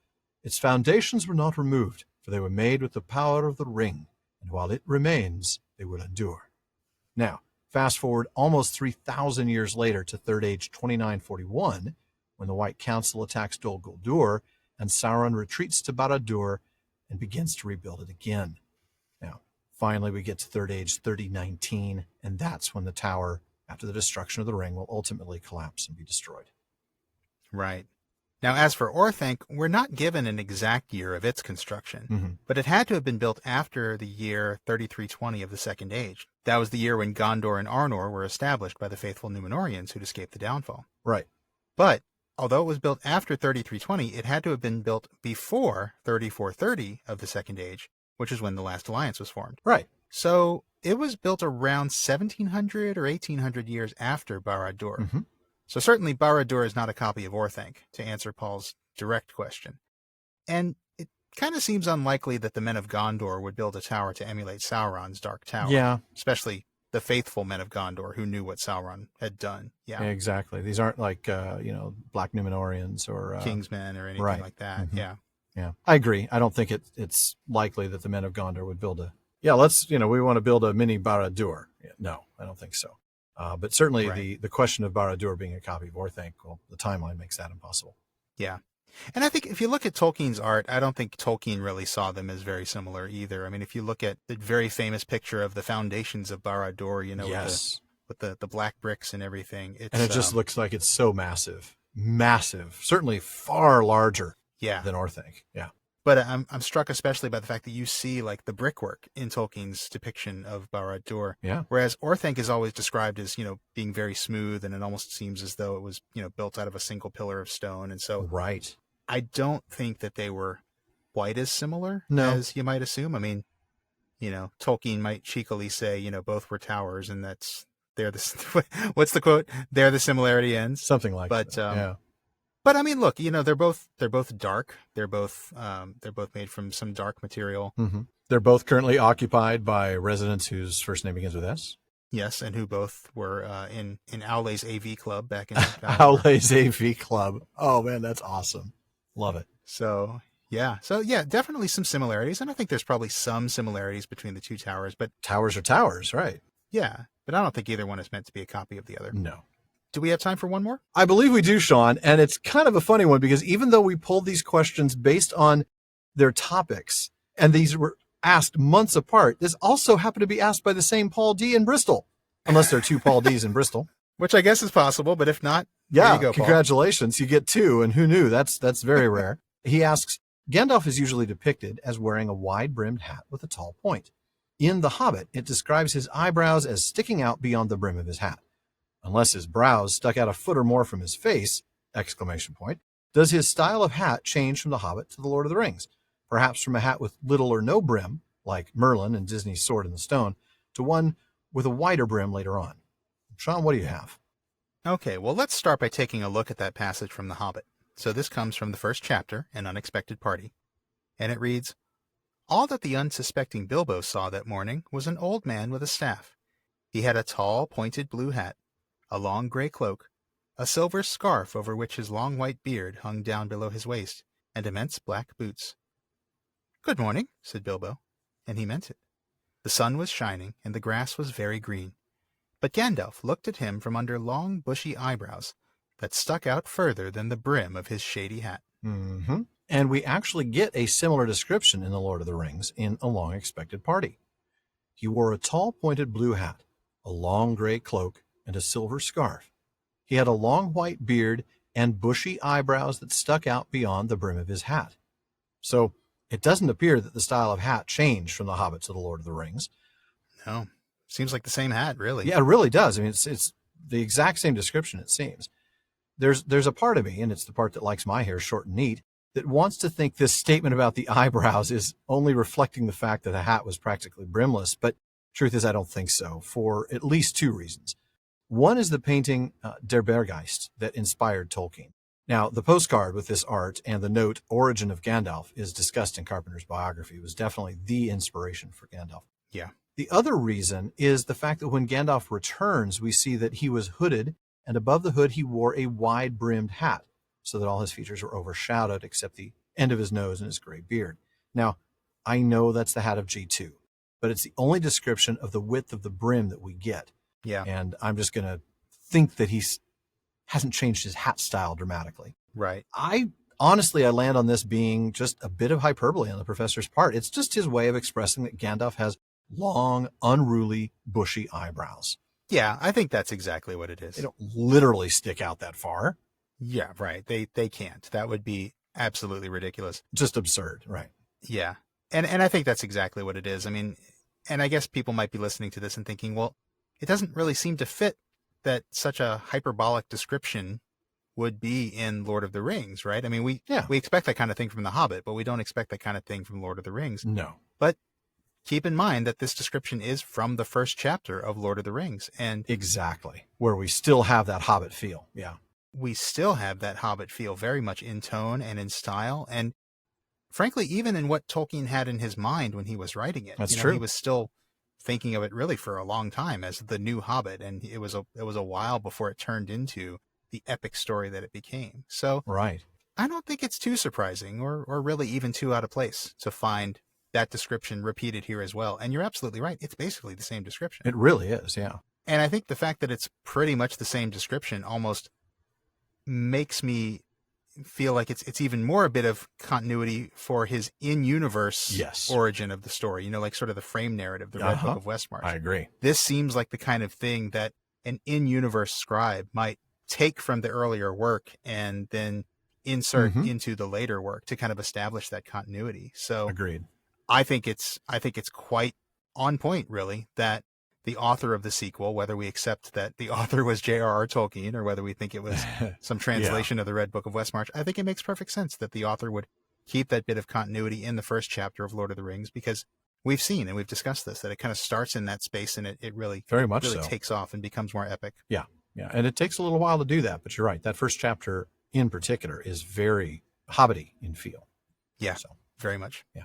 Speaker 1: its foundations were not removed, for they were made with the power of the ring, and while it remains, they will endure. Now, fast forward almost 3,000 years later to Third Age 2941, when the White Council attacks Dol Guldur, and Sauron retreats to Barad-dûr and begins to rebuild it again. Now, finally, we get to Third Age 3019, and that's when the tower, after the destruction of the ring, will ultimately collapse and be destroyed.
Speaker 2: Right. Now, as for Orthanc, we're not given an exact year of its construction, but it had to have been built after the year 3320 of the Second Age. That was the year when Gondor and Arnor were established by the faithful Númenóreans who'd escaped the downfall.
Speaker 1: Right.
Speaker 2: But although it was built after 3320, it had to have been built before 3430 of the Second Age, which is when the last alliance was formed.
Speaker 1: Right.
Speaker 2: So it was built around 1700 or 1800 years after Barad-dûr. So certainly Barad-dûr is not a copy of Orthanc, to answer Paul's direct question. And it kind of seems unlikely that the men of Gondor would build a tower to emulate Sauron's Dark Tower.
Speaker 1: Yeah.
Speaker 2: Especially the faithful men of Gondor who knew what Sauron had done. Yeah.
Speaker 1: Exactly. These aren't like, Black Númenóreans or
Speaker 2: Kingsmen or anything like that. Yeah.
Speaker 1: Yeah. I agree. I don't think it's likely that the men of Gondor would build we want to build a mini Barad-dûr. No, I don't think so. But certainly the question of Barad-dûr being a copy of Orthanc, well, the timeline makes that impossible.
Speaker 2: Yeah. And I think if you look at Tolkien's art, I don't think Tolkien really saw them as very similar either. I mean, if you look at the very famous picture of the foundations of Barad-dûr, with the black bricks and everything. It
Speaker 1: just looks like it's so massive. Massive. Certainly far larger than Orthanc. Yeah.
Speaker 2: But I'm struck especially by the fact that you see like the brickwork in Tolkien's depiction of Barad-dûr.
Speaker 1: Yeah.
Speaker 2: Whereas Orthanc is always described as, being very smooth, and it almost seems as though it was, built out of a single pillar of stone. And so I don't think that they were quite as similar as you might assume. I mean, Tolkien might cheekily say, both were towers, and what's the quote? There the similarity ends.
Speaker 1: Something like that. Yeah.
Speaker 2: But I mean, look, they're both dark. They're both made from some dark material.
Speaker 1: They're both currently occupied by residents whose first name begins with S.
Speaker 2: Yes, and who both were in Owley's AV club back in
Speaker 1: Owley's AV club. Oh man, that's awesome. Love it.
Speaker 2: So yeah, definitely some similarities, and I think there's probably some similarities between the two towers, but
Speaker 1: towers are towers, right?
Speaker 2: Yeah, but I don't think either one is meant to be a copy of the other.
Speaker 1: No.
Speaker 2: Do we have time for one more?
Speaker 1: I believe we do, Sean, and it's kind of a funny one because even though we pulled these questions based on their topics, and these were asked months apart, this also happened to be asked by the same Paul D in Bristol, unless there are two Paul Ds in Bristol.
Speaker 2: Which I guess is possible, but if not,
Speaker 1: yeah,
Speaker 2: there you go,
Speaker 1: congratulations. Paul. You get two, and who knew? That's very rare. He asks, Gandalf is usually depicted as wearing a wide-brimmed hat with a tall point. In The Hobbit, it describes his eyebrows as sticking out beyond the brim of his hat. Unless his brows stuck out a foot or more from his face, ! Does his style of hat change from The Hobbit to The Lord of the Rings? Perhaps from a hat with little or no brim, like Merlin and Disney's Sword in the Stone, to one with a wider brim later on. Sean, what do you have?
Speaker 2: Okay, well, let's start by taking a look at that passage from The Hobbit. So this comes from the first chapter, An Unexpected Party. And it reads, "All that the unsuspecting Bilbo saw that morning was an old man with a staff. He had a tall, pointed blue hat, a long gray cloak, a silver scarf over which his long white beard hung down below his waist, and immense black boots." "Good morning," said Bilbo, and he meant it. The sun was shining, and the grass was very green. But Gandalf looked at him from under long, bushy eyebrows that stuck out further than the brim of his shady hat.
Speaker 1: Mm-hmm. And we actually get a similar description in The Lord of the Rings in A Long Expected Party. He wore a tall, pointed blue hat, a long gray cloak, and a silver scarf. He had a long white beard and bushy eyebrows that stuck out beyond the brim of his hat. So it doesn't appear that the style of hat changed from The Hobbit to The Lord of the Rings.
Speaker 2: No, seems like the same hat, really.
Speaker 1: Yeah, it really does. I mean, it's the exact same description, it seems. There's a part of me, and it's the part that likes my hair short and neat, that wants to think this statement about the eyebrows is only reflecting the fact that the hat was practically brimless. But truth is, I don't think so, for at least two reasons. One is the painting Der Berggeist that inspired Tolkien. Now, the postcard with this art and the note Origin of Gandalf is discussed in Carpenter's biography. It was definitely the inspiration for Gandalf.
Speaker 2: Yeah.
Speaker 1: The other reason is the fact that when Gandalf returns, we see that he was hooded, and above the hood he wore a wide-brimmed hat, so that all his features were overshadowed except the end of his nose and his gray beard. Now, I know that's the hat of G2, but it's the only description of the width of the brim that we get.
Speaker 2: Yeah.
Speaker 1: And I'm just going to think that he hasn't changed his hat style dramatically.
Speaker 2: Right.
Speaker 1: I land on this being just a bit of hyperbole on the professor's part. It's just his way of expressing that Gandalf has long, unruly, bushy eyebrows.
Speaker 2: Yeah, I think that's exactly what it is.
Speaker 1: They don't literally stick out that far.
Speaker 2: Yeah, right. They can't. That would be absolutely ridiculous.
Speaker 1: Just absurd, right?
Speaker 2: Yeah. And I think that's exactly what it is. I mean, and I guess people might be listening to this and thinking, well, it doesn't really seem to fit that such a hyperbolic description would be in Lord of the Rings, right? I mean, we expect that kind of thing from The Hobbit, but we don't expect that kind of thing from Lord of the Rings.
Speaker 1: No.
Speaker 2: But keep in mind that this description is from the first chapter of Lord of the Rings. And
Speaker 1: exactly. Where we still have that Hobbit feel. Yeah.
Speaker 2: We still have that Hobbit feel very much in tone and in style. And frankly, even in what Tolkien had in his mind when he was writing it.
Speaker 1: That's true.
Speaker 2: He was still thinking of it really for a long time as the new Hobbit. And it was a while before it turned into the epic story that it became. So
Speaker 1: right.
Speaker 2: I don't think it's too surprising or really even too out of place to find that description repeated here as well. And you're absolutely right. It's basically the same description.
Speaker 1: It really is, yeah.
Speaker 2: And I think the fact that it's pretty much the same description almost makes me feel like it's even more a bit of continuity for his in-universe origin of the story, like sort of the frame narrative, the Red Book of Westmarch.
Speaker 1: I agree.
Speaker 2: This seems like the kind of thing that an in-universe scribe might take from the earlier work and then insert into the later work to kind of establish that continuity. So
Speaker 1: agreed.
Speaker 2: I think it's quite on point, really, that the author of the sequel, whether we accept that the author was J.R.R. Tolkien or whether we think it was some translation of the Red Book of Westmarch, I think it makes perfect sense that the author would keep that bit of continuity in the first chapter of Lord of the Rings, because we've seen and we've discussed this, that it kind of starts in that space and it really
Speaker 1: very much
Speaker 2: really takes off and becomes more epic.
Speaker 1: Yeah. Yeah. And it takes a little while to do that, but you're right. That first chapter in particular is very Hobbity in feel.
Speaker 2: Yeah. So very much.
Speaker 1: Yeah.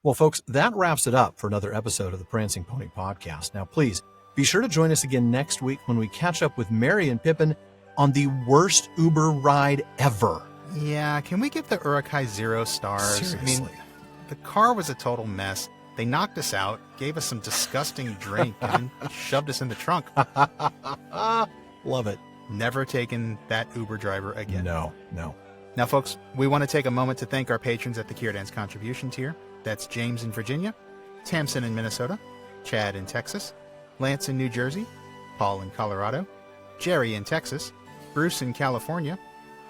Speaker 1: Well, folks, that wraps it up for another episode of the Prancing Pony Podcast. Now, please Be sure to join us again next week when we catch up with Merry and Pippin on the worst Uber ride ever.
Speaker 2: Yeah, can we give the Uruk-hai 0 stars?
Speaker 1: Seriously.
Speaker 2: I mean, the car was a total mess. They knocked us out, gave us some disgusting drink, and then shoved us in the trunk.
Speaker 1: Love it.
Speaker 2: Never taken that Uber driver again.
Speaker 1: No.
Speaker 2: Now, folks, we want to take a moment to thank our patrons at the Círdan's contribution tier. That's James in Virginia, Tamsin in Minnesota, Chad in Texas, Lance in New Jersey, Paul in Colorado, Jerry in Texas, Bruce in California,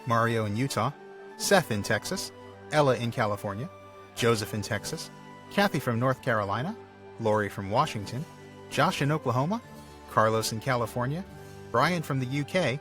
Speaker 2: Mario in Utah, Seth in Texas, Ella in California, Joseph in Texas, Kathy from North Carolina, Lori from Washington, Josh in Oklahoma, Carlos in California, Brian from the UK,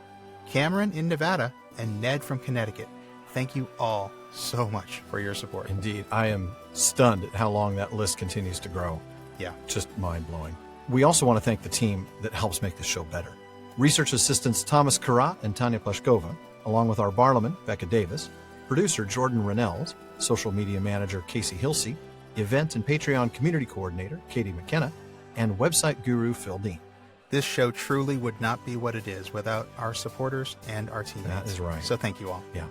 Speaker 2: Cameron in Nevada, and Ned from Connecticut. Thank you all so much for your support.
Speaker 1: Indeed. I am stunned at how long that list continues to grow.
Speaker 2: Yeah.
Speaker 1: Just mind-blowing. We also want to thank the team that helps make this show better. Research assistants Thomas Karat and Tanya Pleshkova, along with our Barliman, Becca Davis, producer Jordan Rennells, social media manager Casey Hilsey, event and Patreon community coordinator Katie McKenna, and website guru Phil Dean.
Speaker 2: This show truly would not be what it is without our supporters and our teammates.
Speaker 1: That is right.
Speaker 2: So thank you all.
Speaker 1: Yeah.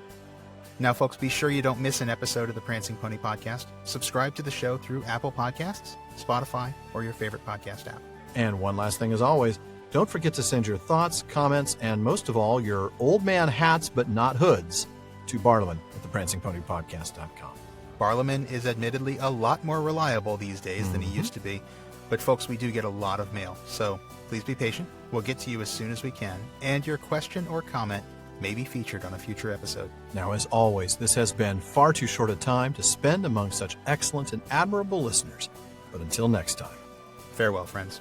Speaker 2: Now, folks, be sure you don't miss an episode of the Prancing Pony Podcast. Subscribe to the show through Apple Podcasts, Spotify, or your favorite podcast app.
Speaker 1: And one last thing as always, don't forget to send your thoughts, comments, and most of all, your old man hats but not hoods to Barliman at theprancingponypodcast.com.
Speaker 2: Barliman is admittedly a lot more reliable these days than he used to be, but folks, we do get a lot of mail, so please be patient. We'll get to you as soon as we can, and your question or comment may be featured on a future episode.
Speaker 1: Now, as always, this has been far too short a time to spend among such excellent and admirable listeners. But until next time,
Speaker 2: farewell, friends.